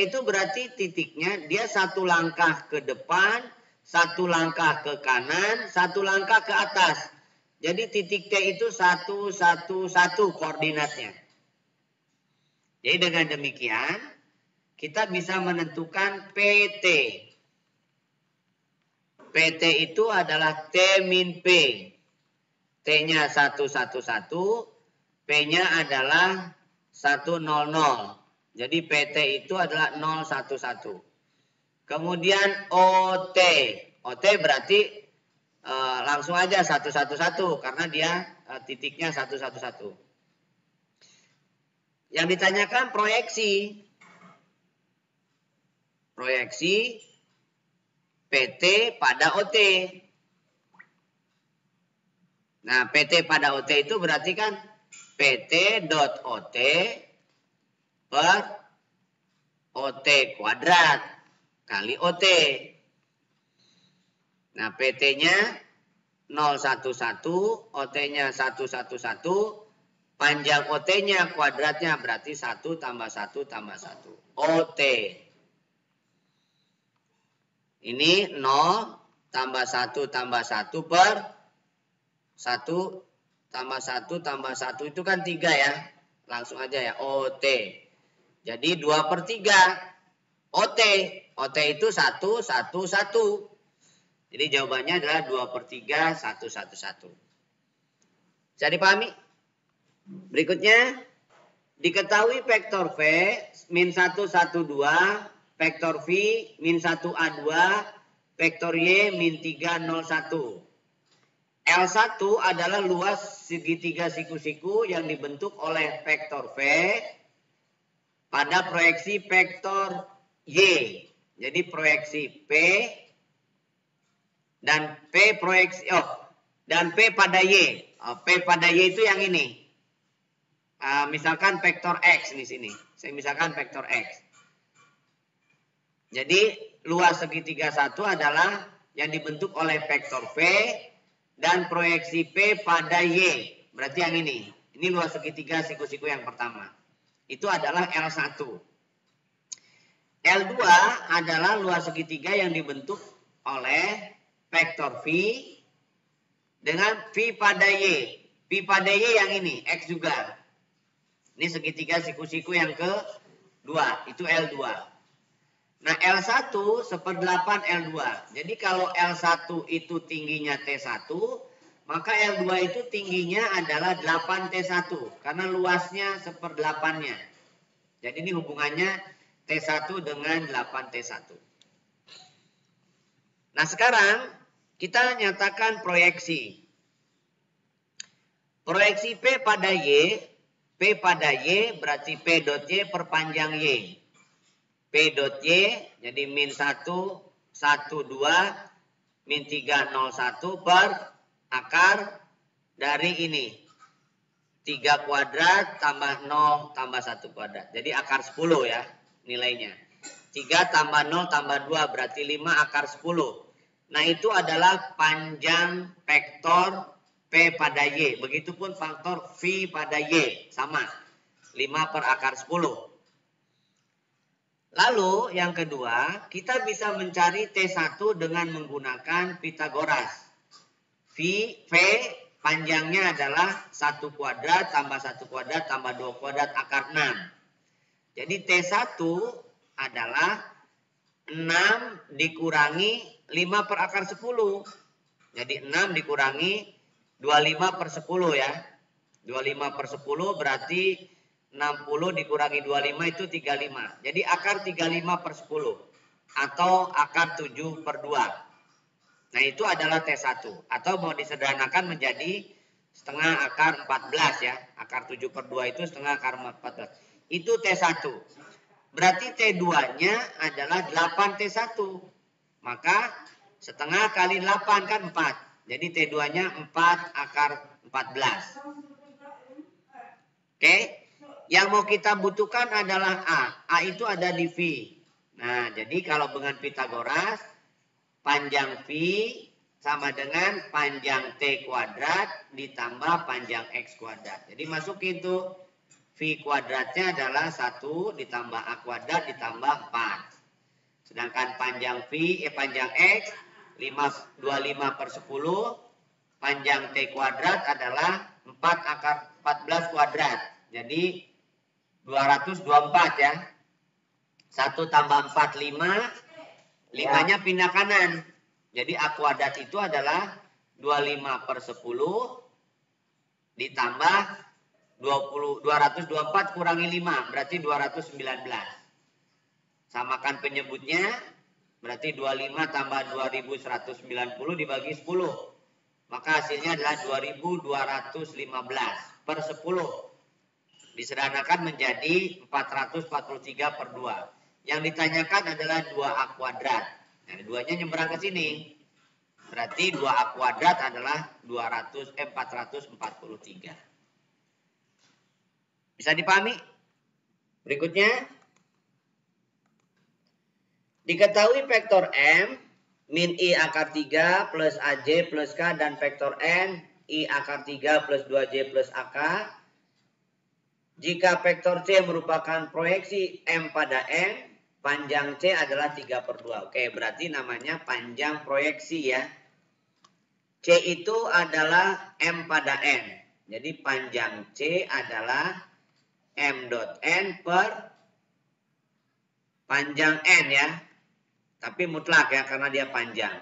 S1: itu berarti titiknya dia satu langkah ke depan, satu langkah ke kanan, satu langkah ke atas. Jadi titik T itu 1, 1, 1 koordinatnya. Jadi dengan demikian, kita bisa menentukan PT. PT itu adalah T min P. T-nya 1, 1, 1. P-nya adalah 100. Jadi PT itu adalah 011. Kemudian OT. OT berarti langsung aja 111 karena dia titiknya 111. Yang ditanyakan proyeksi. Proyeksi PT pada OT. Nah, PT pada OT itu berarti kan PT dot OT per OT kuadrat kali OT. Nah, PT-nya 011, OT-nya 111, panjang OT-nya kuadratnya berarti 1 tambah 1 tambah 1. OT. Ini 0 tambah 1 tambah 1 per 1 tambah 1 tambah 1 itu kan 3 ya. Langsung aja ya, OT. Jadi 2/3. OT. OT itu 1, 1, 1. Jadi jawabannya adalah 2/3, 1, 1, 1. Bisa dipahami? Berikutnya, diketahui vektor V min 1, 1, 2, vektor V min 1, A2, vektor Y min 3, 0, 1. L1 adalah luas segitiga siku-siku yang dibentuk oleh vektor V pada proyeksi vektor Y. Jadi proyeksi P dan P proyeksi dan P pada Y. P pada Y itu yang ini. Misalkan vektor X di sini. Saya misalkan vektor X. Jadi luas segitiga satu adalah yang dibentuk oleh vektor V dan proyeksi P pada Y. Berarti yang ini. Ini luas segitiga siku-siku yang pertama. Itu adalah L1. L2 adalah luas segitiga yang dibentuk oleh vektor V dengan V pada Y. V pada Y yang ini, X juga. Ini segitiga siku-siku yang kedua, itu L2. Nah, L1 1/8 L2. Jadi kalau L1 itu tingginya T1, maka L2 itu tingginya adalah 8 T1. Karena luasnya 1/8-nya. Jadi ini hubungannya T1 dengan 8 T1. Nah, sekarang kita nyatakan proyeksi. Proyeksi P pada Y. P pada Y berarti P dot Y perpanjang Y. P dot Y, jadi min 1, 1, 2, min 3, 0, 1 per akar dari ini. 3 kuadrat tambah 0 tambah 1 kuadrat. Jadi akar 10 ya nilainya. 3 tambah 0 tambah 2 berarti 5 akar 10. Nah itu adalah panjang vektor P pada Y. Begitupun faktor V pada Y. Sama. 5 per akar 10. Lalu yang kedua, kita bisa mencari T1 dengan menggunakan Pitagoras. V panjangnya adalah 1 kuadrat tambah 1 kuadrat tambah 2 kuadrat akar 6. Jadi T1 adalah 6 dikurangi 5 per akar 10. Jadi 6 dikurangi 25 per 10 ya. 25 per 10 berarti 60 dikurangi 25 itu 35. Jadi akar 35 per 10. Atau akar 7 per 2. Nah itu adalah T1. Atau mau disederhanakan menjadi setengah akar 14 ya. Akar 7 per 2 itu setengah akar 14. Itu T1. Berarti T2-nya adalah 8 T1. Maka setengah kali 8 kan 4. Jadi T2-nya 4 akar 14. Oke. Yang mau kita butuhkan adalah A. A itu ada di V. Nah, jadi kalau dengan Pitagoras, panjang V sama dengan panjang T kuadrat ditambah panjang X kuadrat. Jadi masukin tuh V kuadratnya adalah 1 ditambah A kuadrat ditambah 4. Sedangkan panjang panjang X 25 per 10. Panjang T kuadrat adalah 4 akar 14 kuadrat. Jadi 224 ya. 1 tambah 4, 5. 5-nya pindah kanan. Jadi A kuadrat itu adalah 25 per 10 ditambah 224 kurangi 5. Berarti 219. Samakan penyebutnya. Berarti 25 tambah 2190 dibagi 10. Maka hasilnya adalah 2215 per 10. Disederhanakan menjadi 443 per 2. Yang ditanyakan adalah 2A kuadrat. Nah, 2-nya nyebrang ke sini. Berarti 2A kuadrat adalah 443. Bisa dipahami? Berikutnya. Diketahui vektor M, min I akar 3 plus AJ plus K dan vektor N, I akar 3 plus 2J plus AK. Jika vektor C merupakan proyeksi M pada N, panjang C adalah 3 per 2. Oke, berarti namanya panjang proyeksi ya. C itu adalah M pada N. Jadi panjang C adalah M dot N per panjang N ya. Tapi mutlak ya karena dia panjang.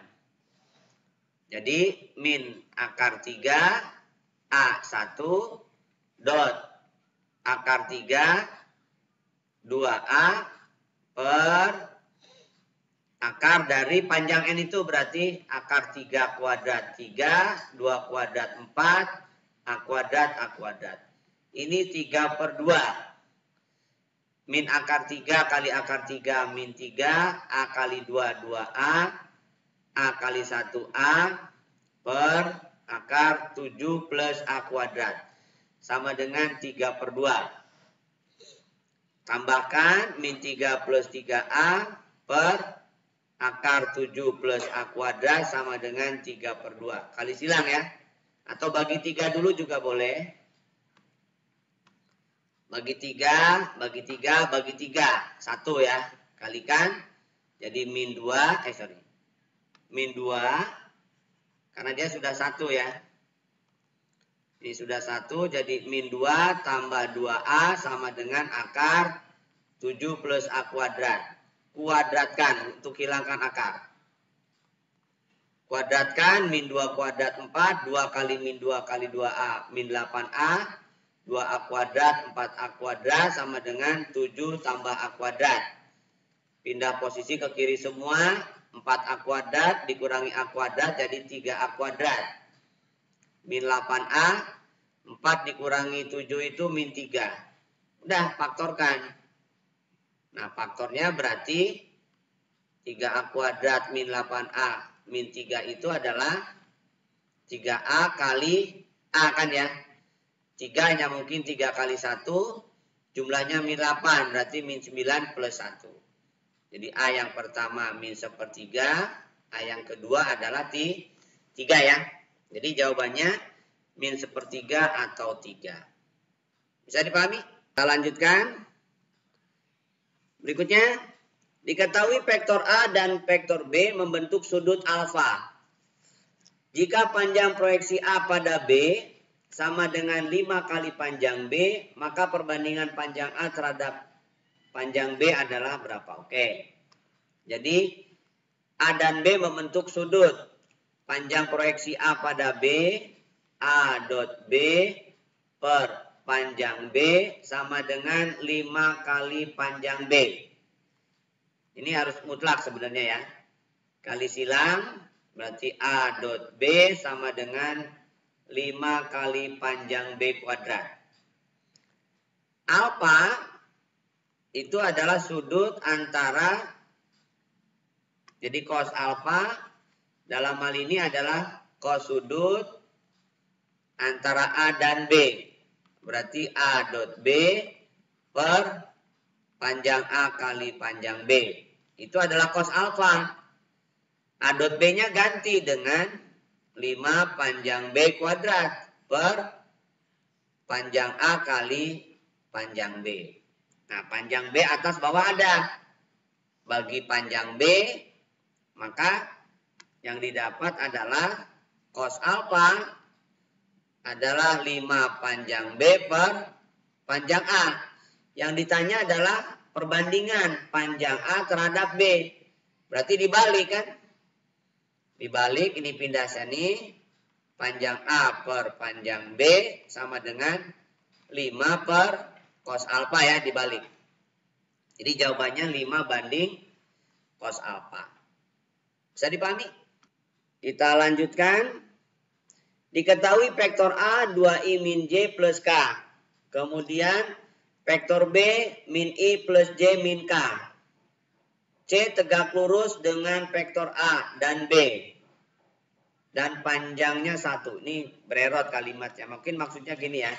S1: Jadi min akar 3 A1 dot akar 3 2A per akar dari panjang N itu berarti akar 3 kuadrat 3, 2 kuadrat 4, A kuadrat A kuadrat. Ini 3 per 2. Min akar 3 kali akar 3 min 3, A kali 2, 2A, A kali 1A per akar 7 plus A kuadrat. Sama dengan 3 per 2. Tambahkan min 3 plus 3A per akar 7 plus A kuadrat sama dengan 3 per 2. Kali silang ya. Atau bagi 3 dulu juga boleh. Bagi 3, bagi 3, bagi 3. 1 ya. Kalikan. Jadi min 2. Min 2. Karena dia sudah 1 ya. Ini sudah 1, jadi min 2 tambah 2A sama dengan akar 7 plus A kuadrat. kuadratkan untuk hilangkan akar. Kuadratkan min 2 kuadrat 4, 2 kali min 2 kali 2A min 8A, 2A kuadrat 4A kuadrat sama dengan 7 tambah A kuadrat. Pindah posisi ke kiri semua, 4A kuadrat dikurangi A kuadrat jadi 3A kuadrat. Min 8A, 4 dikurangi 7 itu min 3. Udah, faktorkan. Nah, faktornya berarti 3A kuadrat min 8A min 3 itu adalah 3A kali A kan ya. 3 hanya mungkin 3 kali 1. Jumlahnya min 8. Berarti min 9 plus 1. Jadi A yang pertama min 1/3. A yang kedua adalah 3 ya. Jadi jawabannya min 1/3 atau 3. Bisa dipahami? Kita lanjutkan. Berikutnya. Diketahui vektor A dan vektor B membentuk sudut alfa. Jika panjang proyeksi A pada B sama dengan 5 kali panjang B, maka perbandingan panjang A terhadap panjang B adalah berapa? Oke. Jadi A dan B membentuk sudut. Panjang proyeksi A pada B, A dot B per panjang B sama dengan 5 kali panjang B. Ini harus mutlak sebenarnya ya. Kali silang berarti A dot B sama dengan 5 kali panjang B kuadrat. Alfa itu adalah sudut antara, jadi cos alfa dalam hal ini adalah cos sudut antara A dan B. Berarti A dot B per panjang A kali panjang B. Itu adalah cos alfa. A dot B-nya ganti dengan 5 panjang B kuadrat per panjang A kali panjang B. Nah, panjang B atas bawah ada. Bagi panjang B, maka yang didapat adalah cos alfa adalah 5 panjang B per panjang A. Yang ditanya adalah perbandingan panjang A terhadap B. Berarti dibalik kan? Dibalik, ini pindah sini. Panjang A per panjang B sama dengan 5 per cos alfa ya, dibalik. Jadi jawabannya 5 banding cos alfa. Bisa dipahami? Kita lanjutkan. Diketahui vektor A 2I min J plus K. Kemudian vektor B min I plus J min K. C tegak lurus dengan vektor A dan B. Dan panjangnya 1. Ini bererot kalimatnya. Mungkin maksudnya gini ya.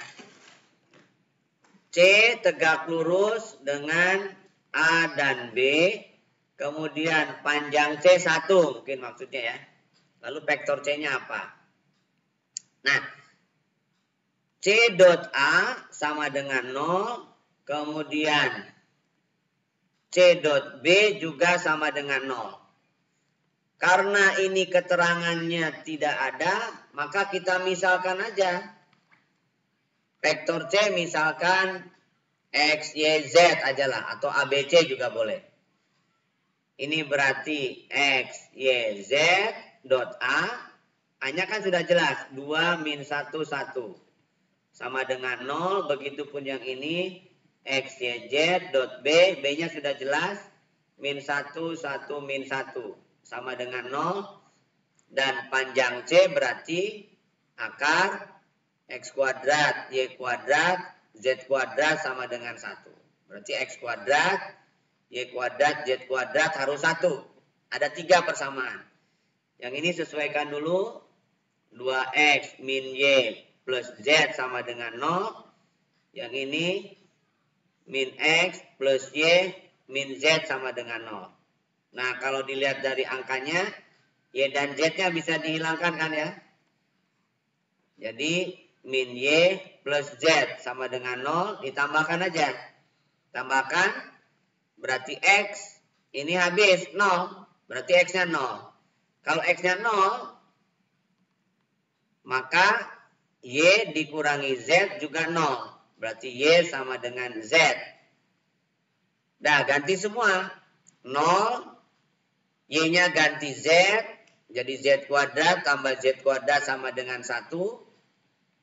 S1: C tegak lurus dengan A dan B. Kemudian panjang C 1. Mungkin maksudnya ya. Lalu vektor C-nya apa? Nah. C dot A sama dengan 0. Kemudian C dot B juga sama dengan 0. Karena ini keterangannya tidak ada, maka kita misalkan aja. Vektor C misalkan X, Y, Z aja lah. Atau ABC juga boleh. Ini berarti X, Y, Z dot A. A-nya kan sudah jelas. 2 min 1, 1. Sama dengan 0. Begitupun yang ini. X, Y, Z, dot B, B-nya sudah jelas, min 1, 1, min 1, sama dengan 0, dan panjang C berarti akar X kuadrat, Y kuadrat, Z kuadrat sama dengan 1. Berarti X kuadrat, Y kuadrat, Z kuadrat harus 1. Ada 3 persamaan. Yang ini sesuaikan dulu, 2X min Y plus Z sama dengan 0, yang ini min X plus Y min Z sama dengan 0. Nah, kalau dilihat dari angkanya, Y dan Z-nya bisa dihilangkan kan ya. Jadi, min Y plus Z sama dengan 0, ditambahkan aja. Tambahkan, berarti X, ini habis 0. Berarti X-nya 0. Kalau X-nya 0, maka Y dikurangi Z juga 0. Berarti Y sama dengan Z. Nah, ganti semua. 0, Y-nya ganti Z, jadi Z kuadrat tambah Z kuadrat sama dengan 1.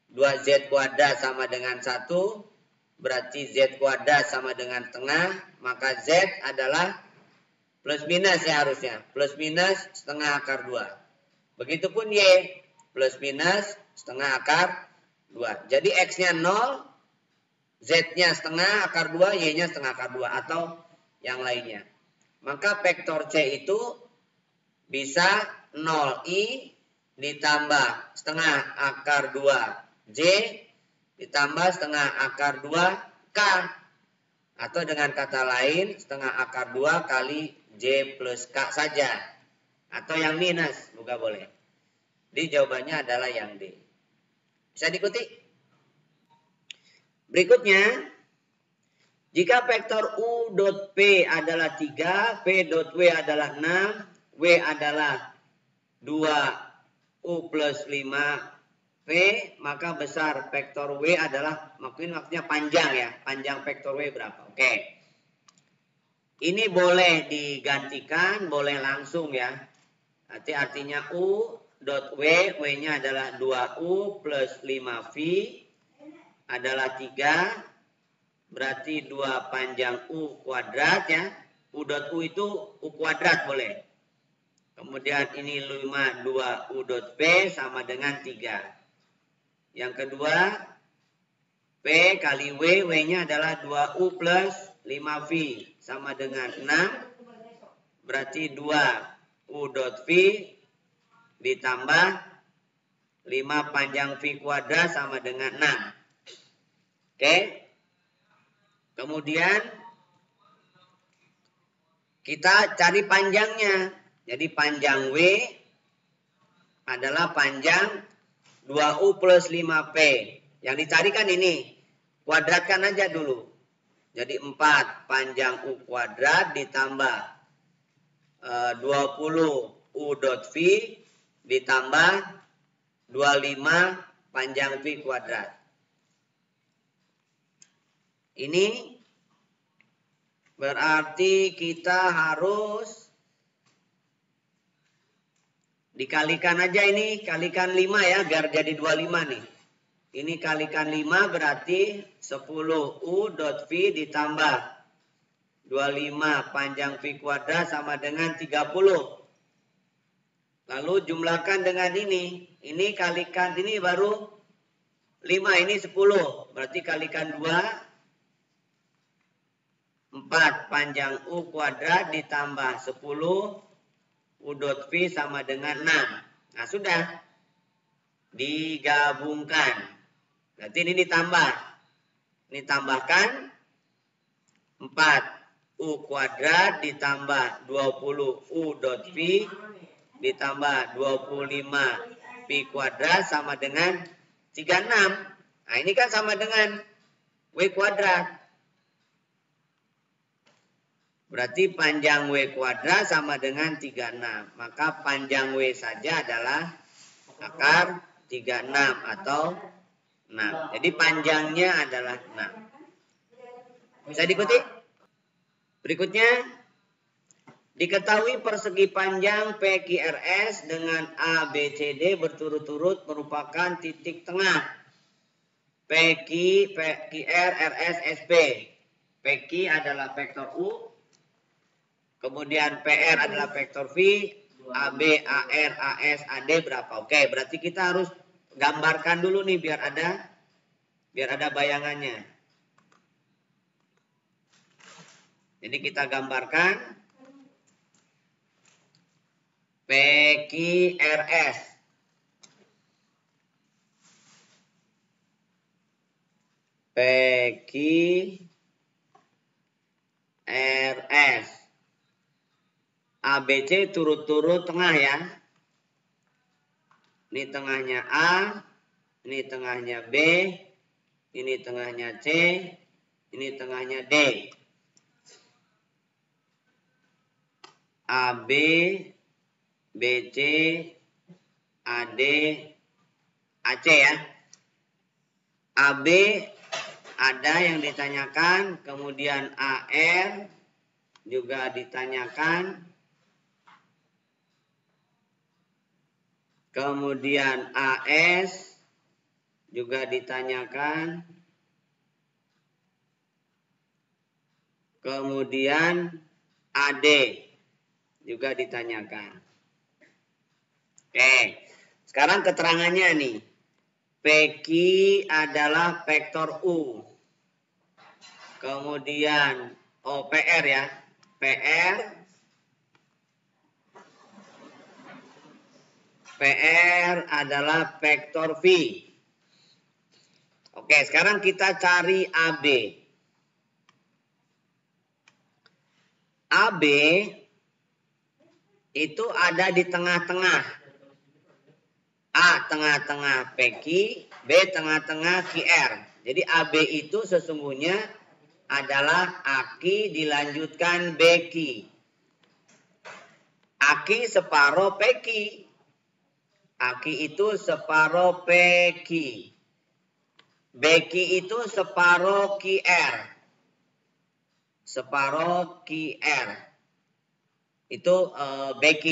S1: 2Z kuadrat sama dengan 1, berarti Z kuadrat sama dengan tengah, maka Z adalah plus minus ya harusnya. Plus minus setengah akar 2. Begitupun Y, plus minus setengah akar 2. Jadi X-nya 0, Z-nya setengah akar 2, Y-nya setengah akar 2, atau yang lainnya. Maka vektor C itu bisa 0I ditambah setengah akar 2J ditambah setengah akar 2K. Atau dengan kata lain, setengah akar 2 kali J plus K saja. Atau yang minus, juga boleh. Jadi jawabannya adalah yang D. Bisa diikuti? Berikutnya, jika vektor U dot P adalah 3, P dot W adalah 6, W adalah 2U plus 5P, maka besar vektor W adalah, maksudnya panjang ya, panjang vektor W berapa? Oke. Ini boleh digantikan, boleh langsung ya. Artinya U dot W, W-nya adalah 2U plus 5V adalah 3, berarti 2 panjang U kuadrat ya. U dot U itu U kuadrat boleh. Kemudian ini 5, 2U dot P sama dengan 3. Yang kedua, P kali W, W-nya adalah 2U plus 5V sama dengan 6. Berarti 2U dot V ditambah 5 panjang V kuadrat sama dengan 6. Oke. Kemudian kita cari panjangnya. Jadi panjang W adalah panjang 2U plus 5P. Yang dicarikan ini. Kuadratkan aja dulu. Jadi 4 panjang U kuadrat ditambah 20U dot V ditambah 25 panjang V kuadrat. Ini berarti kita harus dikalikan aja ini, kalikan 5 ya, biar jadi 25 nih. Ini kalikan 5 berarti 10U dot V ditambah 25 panjang V kuadrat sama dengan 30. Lalu jumlahkan dengan ini. Ini kalikan, ini baru 5, ini 10. Berarti kalikan 2, 4 panjang U kuadrat ditambah 10 U dot V sama dengan 6. Nah sudah. Digabungkan. Berarti ini ditambah. Ini tambahkan 4 U kuadrat ditambah 20 U dot V ditambah 25 V kuadrat sama dengan 36. Nah ini kan sama dengan W kuadrat. Berarti panjang W kuadrat sama dengan 36. Maka panjang W saja adalah akar 36 atau 6. Jadi panjangnya adalah 6. Bisa diikuti? Berikutnya, diketahui persegi panjang PQRS dengan ABCD berturut-turut merupakan titik tengah PQ, PQR, RS, SP. PQ adalah vektor U. Kemudian PR adalah vektor V, AB, AR, AS, AD berapa? Oke, berarti kita harus gambarkan dulu nih biar ada bayangannya. Jadi kita gambarkan PQRS. PQRS. ABC turut-turut tengah ya. Ini tengahnya A, ini tengahnya B, ini tengahnya C, ini tengahnya D. AB, BC, AD, AC ya. AB ada yang ditanyakan, kemudian AR, juga ditanyakan. Kemudian AS juga ditanyakan. Kemudian AD juga ditanyakan. Oke, sekarang keterangannya nih. PQ adalah vektor U. Kemudian PR ya. PR adalah vektor V. Oke, sekarang kita cari AB. AB itu ada di tengah-tengah. A tengah-tengah PQ, B tengah-tengah QR. Jadi AB itu sesungguhnya adalah AQ dilanjutkan BQ. AQ separuh PQ. AQ itu separuh PQ. BQ itu separuh QR. Separuh QR. Itu BQ.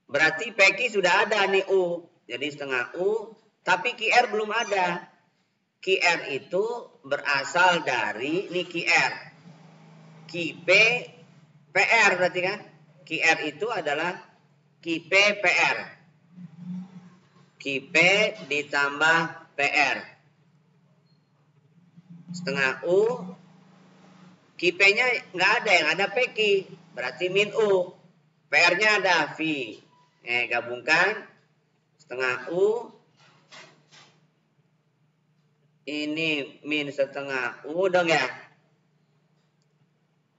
S1: Berarti PQ sudah ada nih U. Jadi setengah U. Tapi QR belum ada. QR itu berasal dari ini QR. QP PR berarti kan. QR itu adalah QP PR. QP ditambah PR. Setengah U. QP-nya nggak ada, yang ada PQ. Berarti min U. PR-nya ada V. Gabungkan. Setengah U. Ini min setengah U dong ya.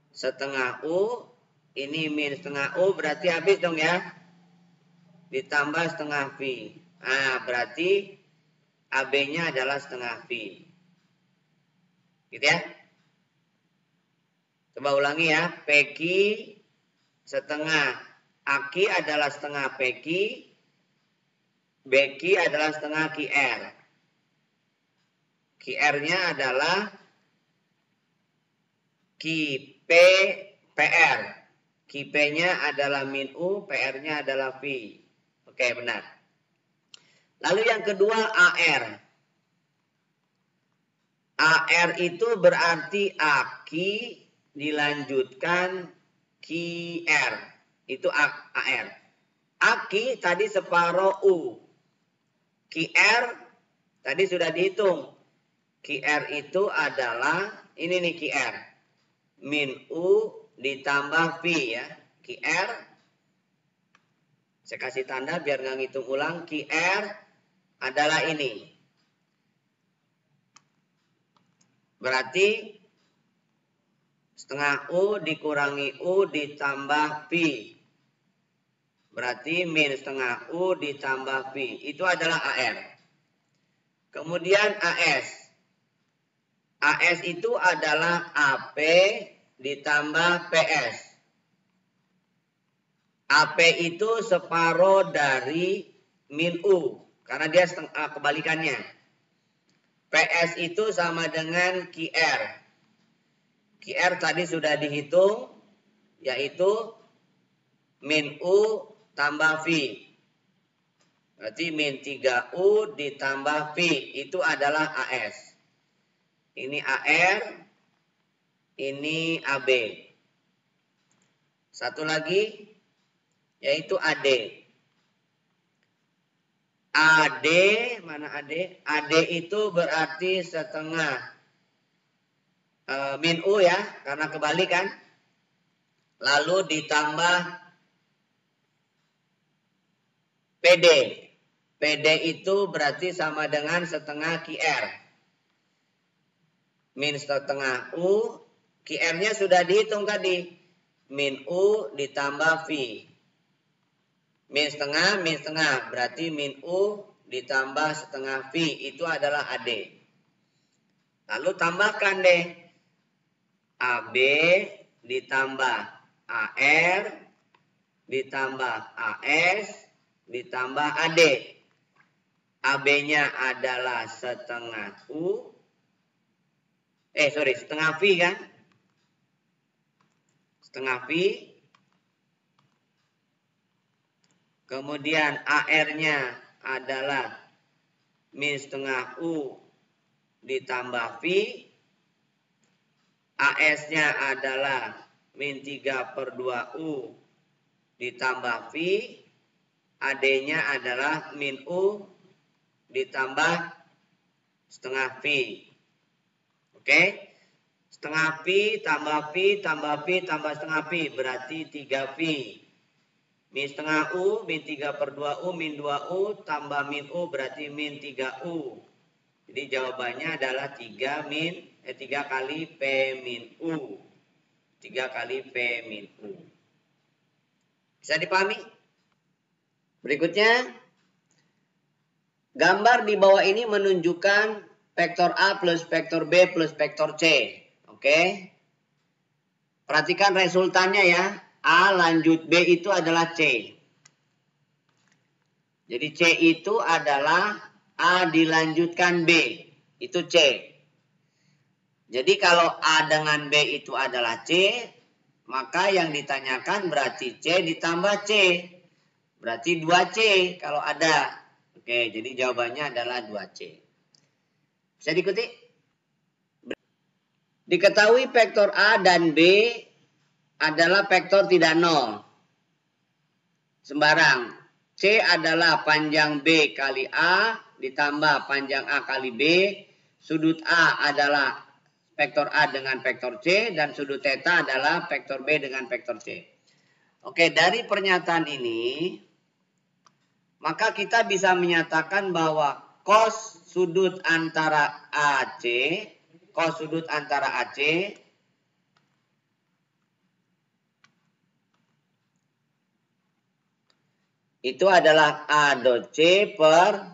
S1: Setengah U. Ini min setengah U. Berarti habis dong ya. Ditambah setengah V. Nah, berarti AB-nya adalah setengah V. Gitu ya. Coba ulangi ya. PQ setengah. AQ adalah setengah PQ. BQ adalah setengah QR. QR-nya adalah QP PR. QP-nya adalah min U, PR-nya adalah V. Oke, benar. Lalu yang kedua AR. AR itu berarti AQ dilanjutkan QR. Itu AR. AQ tadi separuh U. QR tadi sudah dihitung. QR itu adalah, ini nih QR. Min U ditambah V ya. QR. Saya kasih tanda biar nggak ngitung ulang. QR adalah ini. Berarti setengah U dikurangi U ditambah V. Berarti min setengah U ditambah V. Itu adalah AR. Kemudian AS. AS itu adalah AP ditambah PS. AP itu separuh dari min U. Karena dia kebalikannya. PS itu sama dengan QR. QR tadi sudah dihitung. Yaitu min U tambah V. Berarti min 3U ditambah V. Itu adalah AS. Ini AR. Ini AB. Satu lagi. Yaitu AD. AD. Mana AD? AD itu berarti setengah. Min U ya. Karena kebalikan. Lalu ditambah PD. PD itu berarti sama dengan setengah QR. Min setengah U. QR-nya sudah dihitung tadi. Min U ditambah V. Min setengah. Berarti min U ditambah setengah V. Itu adalah AD. Lalu tambahkan deh. AB ditambah AR ditambah AS ditambah AD. AB-nya adalah setengah U. Setengah V kan? setengah pi. Kemudian AR-nya adalah min setengah U ditambah pi. AS-nya adalah min 3/2U ditambah pi. AD-nya adalah min U ditambah setengah pi. Oke? Setengah pi tambah pi tambah pi tambah setengah pi berarti 3 pi. Min setengah U, min 3/2U, min 2U tambah min U berarti min 3U. Jadi jawabannya adalah 3 kali P min U. 3 kali P min U. Bisa dipahami? Berikutnya, gambar di bawah ini menunjukkan vektor A plus vektor B plus vektor C. Oke? Perhatikan resultannya ya. A lanjut B itu adalah C. Jadi C itu adalah A dilanjutkan B. Itu C. Jadi kalau A dengan B itu adalah C, maka yang ditanyakan berarti C ditambah C. Berarti 2C kalau ada. Oke, jadi jawabannya adalah 2C. Bisa diikuti? Diketahui vektor A dan B adalah vektor tidak nol. Sembarang. C adalah panjang B kali A ditambah panjang A kali B. Sudut A adalah vektor A dengan vektor C dan sudut theta adalah vektor B dengan vektor C. Oke, dari pernyataan ini maka kita bisa menyatakan bahwa cos sudut antara AC itu adalah A dot C per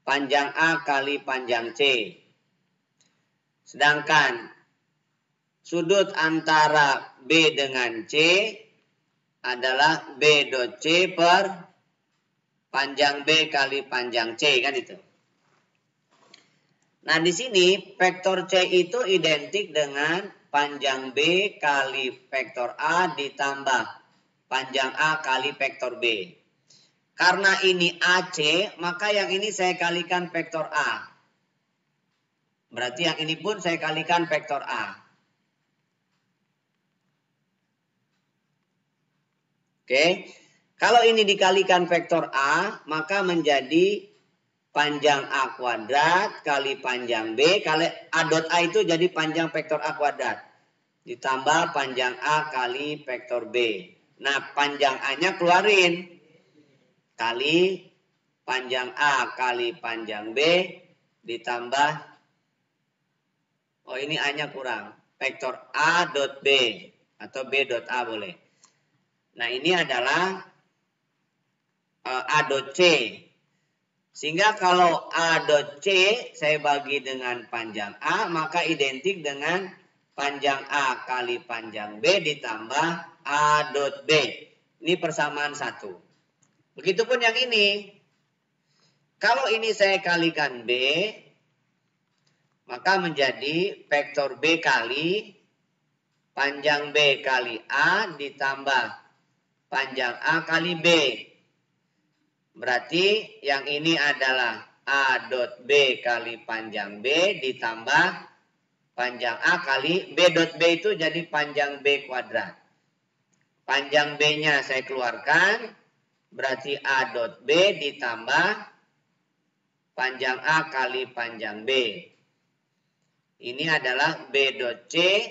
S1: panjang A kali panjang C. Sedangkan sudut antara B dengan C adalah B dot C per panjang B kali panjang C, kan itu. Nah, di sini vektor C itu identik dengan panjang B kali vektor A ditambah panjang A kali vektor B. Karena ini AC, maka yang ini saya kalikan vektor A. Berarti yang ini pun saya kalikan vektor A. Oke. Kalau ini dikalikan vektor A, maka menjadi panjang A kuadrat kali panjang B kali A dot A itu jadi panjang vektor A kuadrat. Ditambah panjang A kali vektor B. Nah, panjang A-nya keluarin. Kali panjang A kali panjang B ditambah, oh ini A-nya kurang. Vektor A dot B atau B dot A boleh. Nah, ini adalah A dot C. Sehingga kalau A dot C saya bagi dengan panjang A, maka identik dengan panjang A kali panjang B ditambah A dot B. Ini persamaan satu. Begitupun yang ini. Kalau ini saya kalikan B, maka menjadi vektor B kali panjang B kali A ditambah panjang A kali B. Berarti yang ini adalah A dot B kali panjang B ditambah panjang A kali B dot B itu jadi panjang B kuadrat. Panjang B-nya saya keluarkan, berarti A dot B ditambah panjang A kali panjang B. Ini adalah B dot C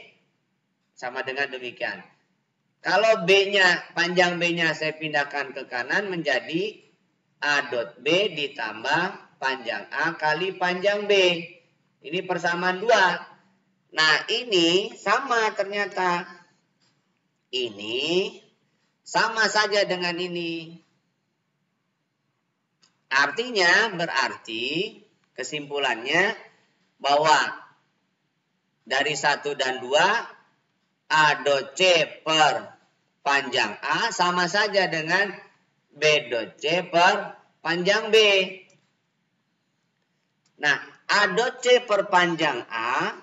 S1: sama dengan demikian. Kalau B-nya, panjang B-nya saya pindahkan ke kanan menjadi A dot B ditambah panjang A kali panjang B. Ini persamaan 2. Nah, ini sama ternyata. Ini sama saja dengan ini. Artinya, berarti kesimpulannya bahwa dari 1 dan 2 A dot C per panjang A sama saja dengan B dot C per panjang B. Nah, A dot C per panjang A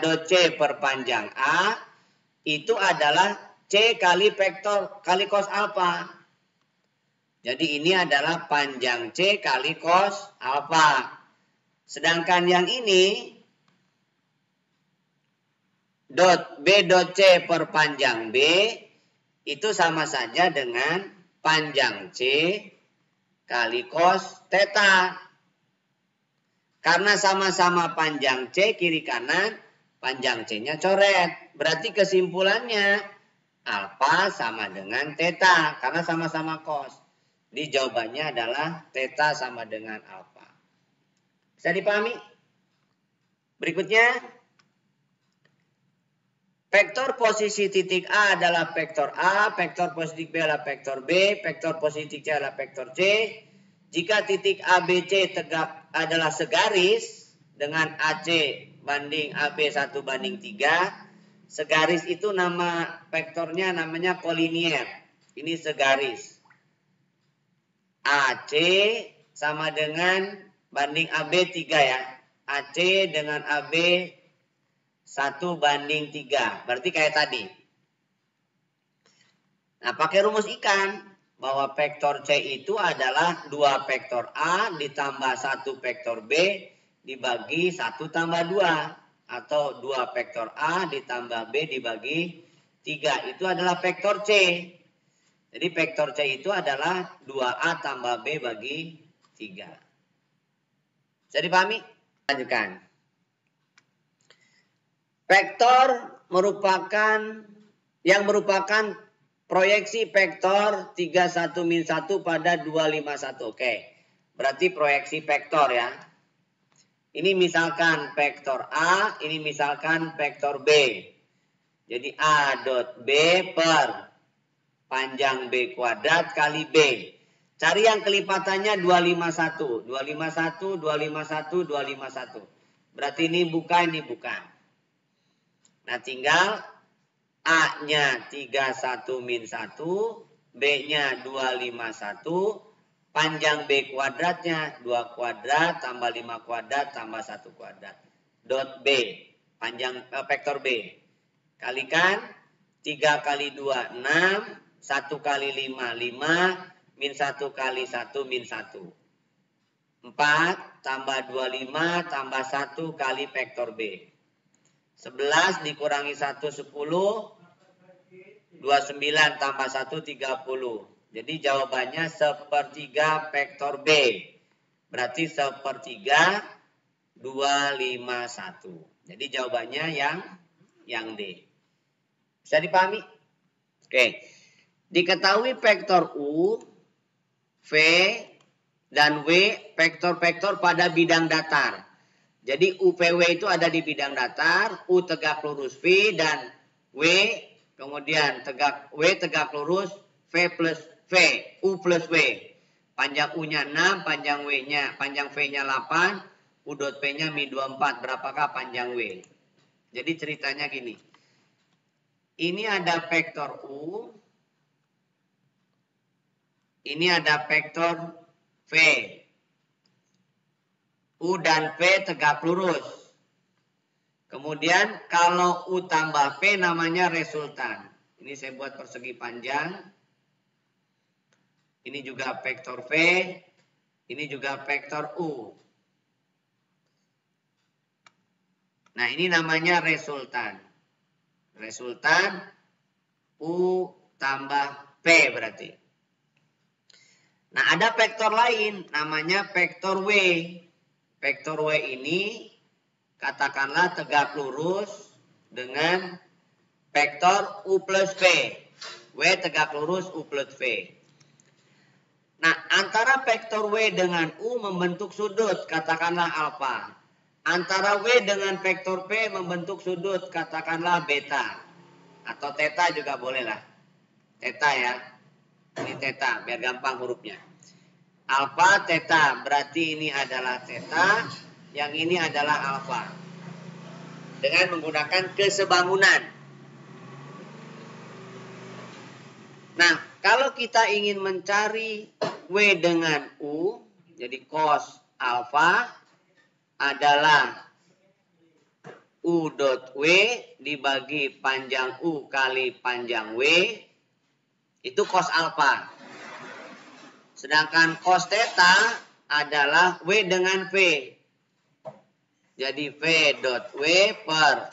S1: dot C per panjang A itu adalah C kali vektor kali cos alfa. Jadi ini adalah panjang C kali cos alfa. Sedangkan yang ini dot B dot C per panjang B itu sama saja dengan panjang C kali cos theta. Karena sama-sama panjang C kiri kanan, panjang C-nya coret. Berarti kesimpulannya alfa sama dengan theta karena sama-sama cos. Jadi jawabannya adalah theta sama dengan alfa. Bisa dipahami? Berikutnya, vektor posisi titik A adalah vektor A, vektor posisi B adalah vektor B, vektor posisi titik C adalah vektor C. Jika titik ABC tegak adalah segaris dengan AC banding AB 1 banding 3, segaris itu nama vektornya namanya kolinier. Ini segaris. AC sama dengan banding AB 3 ya. AC dengan AB 1 banding 3. Berarti kayak tadi. Nah, pakai rumus ikan. Bahwa vektor C itu adalah 2 vektor A ditambah 1 vektor B dibagi 1 tambah 2. Atau 2 vektor A ditambah B dibagi 3. Itu adalah vektor C. Jadi vektor C itu adalah 2A tambah B bagi 3. Bisa dipahami? Lanjutkan. Vektor merupakan proyeksi vektor 31 min 1 pada 251. Oke. Berarti proyeksi vektor ya. Ini misalkan vektor A, ini misalkan vektor B. Jadi A dot B per panjang B kuadrat kali B. Cari yang kelipatannya 251. 251, 251, 251. Berarti ini bukan, ini bukan. Nah tinggal A-nya 31 min 1, B-nya 251, panjang B kuadratnya 2 kuadrat tambah 5 kuadrat tambah 1 kuadrat. Dot B, panjang vektor B. Kalikan 3 kali 2, 6, 1 kali 5, 5, min 1 kali 1, min 1. 4 tambah 25 tambah 1 kali vektor B. 11 dikurangi 1, 10. 29 tambah 1, 30. Jadi jawabannya 1/3 vektor B. Berarti 1/3 251. Jadi jawabannya yang D. Bisa dipahami? Oke. Diketahui vektor U, V, dan W vektor-vektor pada bidang datar. Jadi UPW itu ada di bidang datar, U tegak lurus V dan W kemudian W tegak lurus V plus V, U plus W. Panjang U-nya 6, panjang V-nya 8, U dot P-nya min 24. Berapakah panjang W? Jadi ceritanya gini. Ini ada vektor U. Ini ada vektor V. U dan V tegak lurus. Kemudian kalau U tambah V namanya resultan. Ini saya buat persegi panjang. Ini juga vektor V. Ini juga vektor U. Nah ini namanya resultan. Resultan U tambah V berarti. Nah ada vektor lain namanya vektor W. Vektor W ini katakanlah tegak lurus dengan vektor U plus V. W tegak lurus U plus V. Nah, antara vektor W dengan U membentuk sudut, katakanlah alfa. Antara W dengan vektor P membentuk sudut, katakanlah beta. Atau theta juga boleh lah. Theta ya. Ini theta, biar gampang hurufnya. Alfa, theta, berarti ini adalah theta, yang ini adalah alfa. Dengan menggunakan kesebangunan. Nah, kalau kita ingin mencari W dengan U, jadi cos alfa adalah U dot W dibagi panjang U kali panjang W, itu cos alfa. Sedangkan cos theta adalah W dengan V. Jadi V dot W per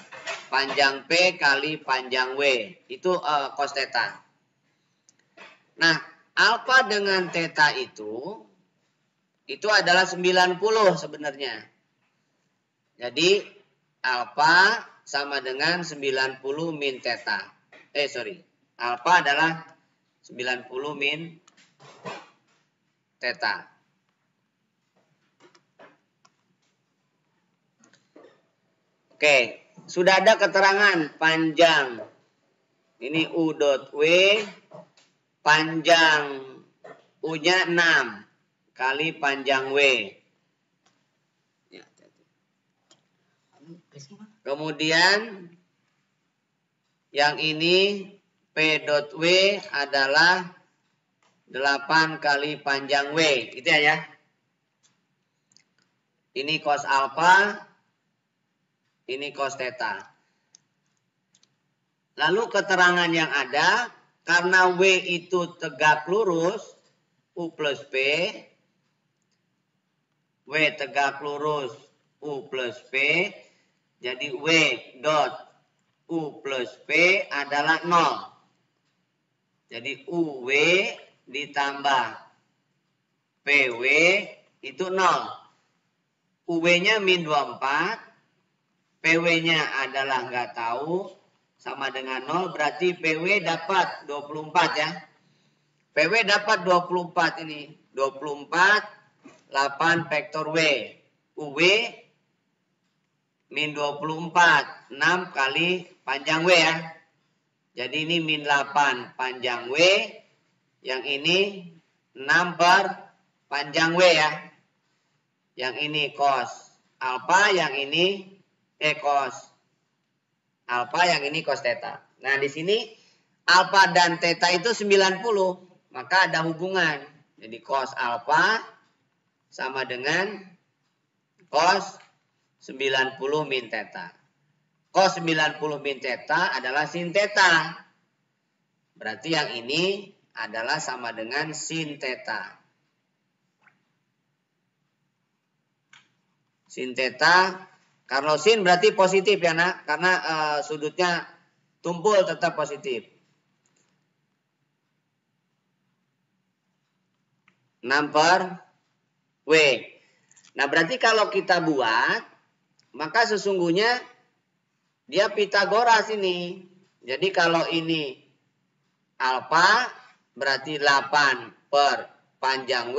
S1: panjang P kali panjang W. Itu cos theta. Nah, alfa dengan theta itu adalah 90 sebenarnya. Jadi alfa sama dengan 90 min theta. Alfa adalah 90 min theta. Oke, sudah ada keterangan panjang. Ini U dot W, panjang U-nya 6 kali panjang W. Kemudian yang ini P dot W adalah 8 kali panjang W. Gitu ya. Ini cos alfa, ini cos theta. Lalu keterangan yang ada, karena W itu tegak lurus, U plus P, W tegak lurus, U plus P, jadi W dot U plus P adalah 0. Jadi UW ditambah PW itu 0. UW-nya min 24, PW-nya adalah nggak tahu, sama dengan 0, berarti PW dapat 24 ya. PW dapat 24 ini. 24, 8 vektor W. UW min 24, 6 kali panjang W ya. Jadi ini min 8 panjang W. Yang ini 6 per panjang W ya. Yang ini cos alfa, yang ini cos alfa, yang ini cos theta. Nah, di sini alfa dan theta itu 90, maka ada hubungan. Jadi cos alfa sama dengan cos 90 min theta. Cos 90 min theta adalah sin theta. Berarti yang ini adalah sama dengan sin theta. Sin theta, kalau sin berarti positif ya nak, karena sudutnya tumpul tetap positif. 6 per W. Nah, berarti kalau kita buat, maka sesungguhnya dia Pitagoras ini. Jadi kalau ini alfa berarti 8 per panjang W.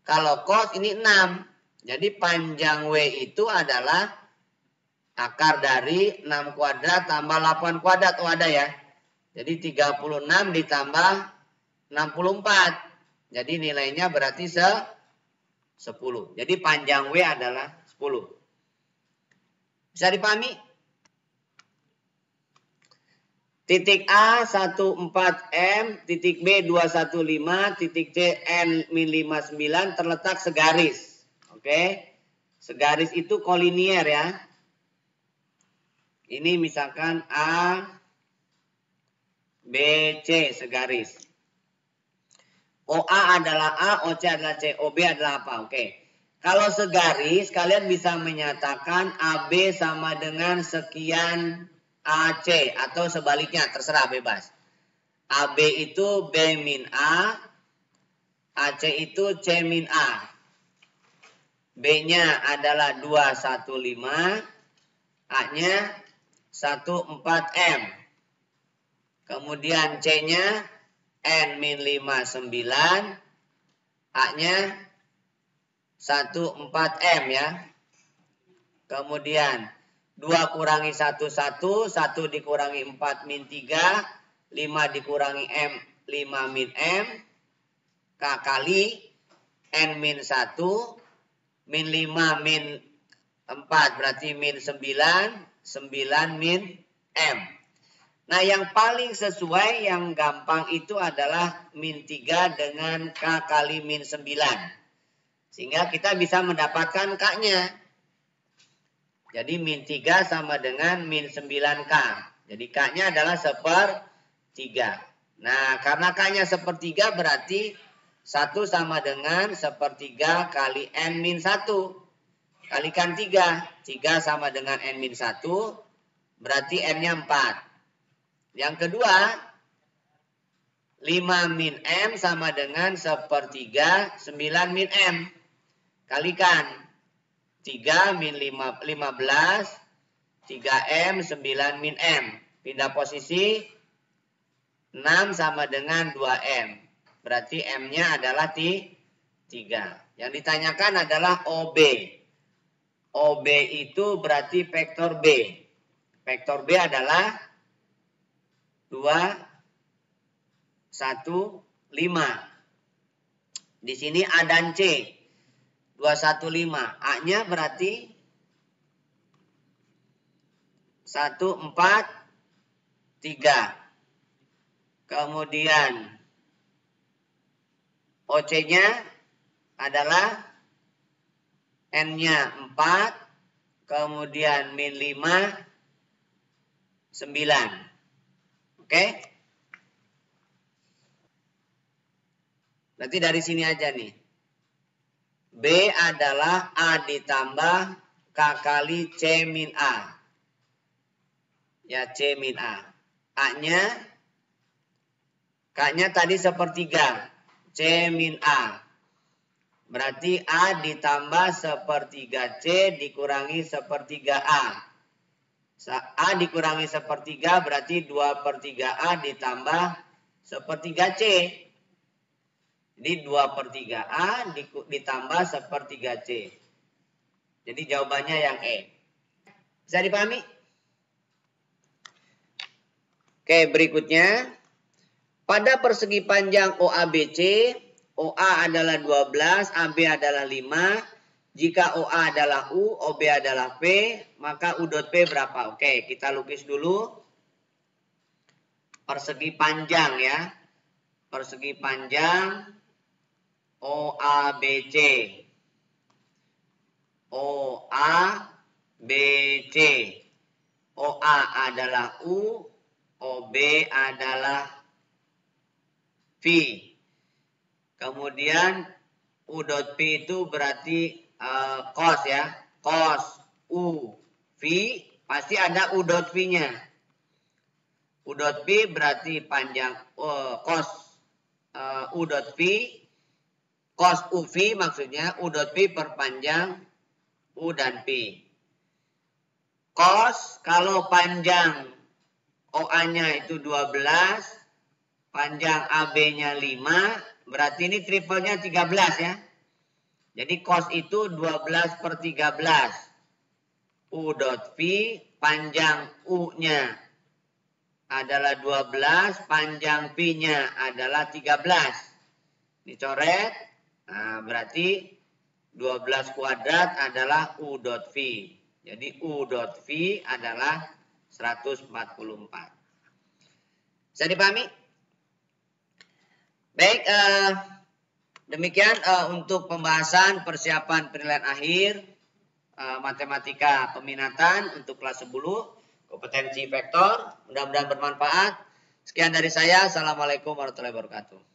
S1: Kalau cos ini 6. Jadi panjang W itu adalah akar dari 6 kuadrat tambah 8 kuadrat. Oh ada ya. Jadi 36 ditambah 64. Jadi nilainya berarti 10. Jadi panjang W adalah 10. Bisa dipahami? Titik A 14M, titik B 215, titik C N-59 terletak segaris. Oke. Segaris itu kolinier ya. Ini misalkan A, B, C segaris. OA adalah A, OC adalah C, OB adalah apa? Oke. Kalau segaris, kalian bisa menyatakan AB sama dengan sekian AC atau sebaliknya, terserah bebas. AB itu B min A, AC itu C min A. B-nya adalah 215, A-nya 14M. Kemudian C-nya N-59, A-nya 14M ya. Kemudian 2 kurangi 1, 1, 1 dikurangi 4 min 3, 5 dikurangi M, 5 min M, K kali N min 1, min 5 min 4 berarti min 9, 9 min M. Nah yang paling sesuai, yang gampang itu adalah min 3 dengan K kali min 9. Sehingga kita bisa mendapatkan K-nya. Jadi min 3 sama dengan min 9K. Jadi K-nya adalah 1/3. Nah, karena K-nya 1/3 berarti 1 sama dengan 1/3 kali N min 1. Kalikan 3. 3 sama dengan N min 1. Berarti N-nya 4. Yang kedua, 5 min M sama dengan 1/3 9 min M. Kalikan 3 min 5, 15. 3M 9 min M. Pindah posisi 6 sama dengan 2M. Berarti M-nya adalah 3. Yang ditanyakan adalah OB. OB itu berarti vektor B. Vektor B adalah 2, 1, 5. Di sini A dan C. 2, 1, 5. A-nya berarti 1, 4, 3. Kemudian OC-nya adalah N-nya 4. Kemudian min 5, 9. Oke? Berarti dari sini aja nih. B adalah A ditambah K kali C min A. Ya, C min A. K-nya tadi 1/3. C min A. Berarti A ditambah 1/3 C dikurangi 1/3 A. A dikurangi 1/3 berarti 2/3 A ditambah 1/3 C. Jadi 2/3 A ditambah 1/3 C. Jadi jawabannya yang E. Bisa dipahami? Oke, berikutnya. Pada persegi panjang OABC, OA adalah 12, AB adalah 5. Jika OA adalah U, OB adalah P, maka U dot P berapa? Oke, kita lukis dulu. Persegi panjang ya. Persegi panjang OABC. OABC. OA adalah U, OB adalah V. Kemudian U dot P itu berarti cos ya. Cos U V pasti ada U dot V-nya. U dot V berarti panjang cos U dot V. Cos U V maksudnya U dot V perpanjang U dan P. Cos kalau panjang OA-nya itu 12. Panjang AB-nya 5, berarti ini triple-nya 13 ya. Jadi cos itu 12/13. U dot V, panjang U-nya adalah 12, panjang V-nya adalah 13. Dicoret, nah berarti 12 kuadrat adalah U dot V. Jadi U dot V adalah 144. Bisa dipahami? Baik, demikian untuk pembahasan persiapan penilaian akhir matematika peminatan untuk kelas 10 kompetensi vektor. Mudah-mudahan bermanfaat. Sekian dari saya. Assalamualaikum warahmatullahi wabarakatuh.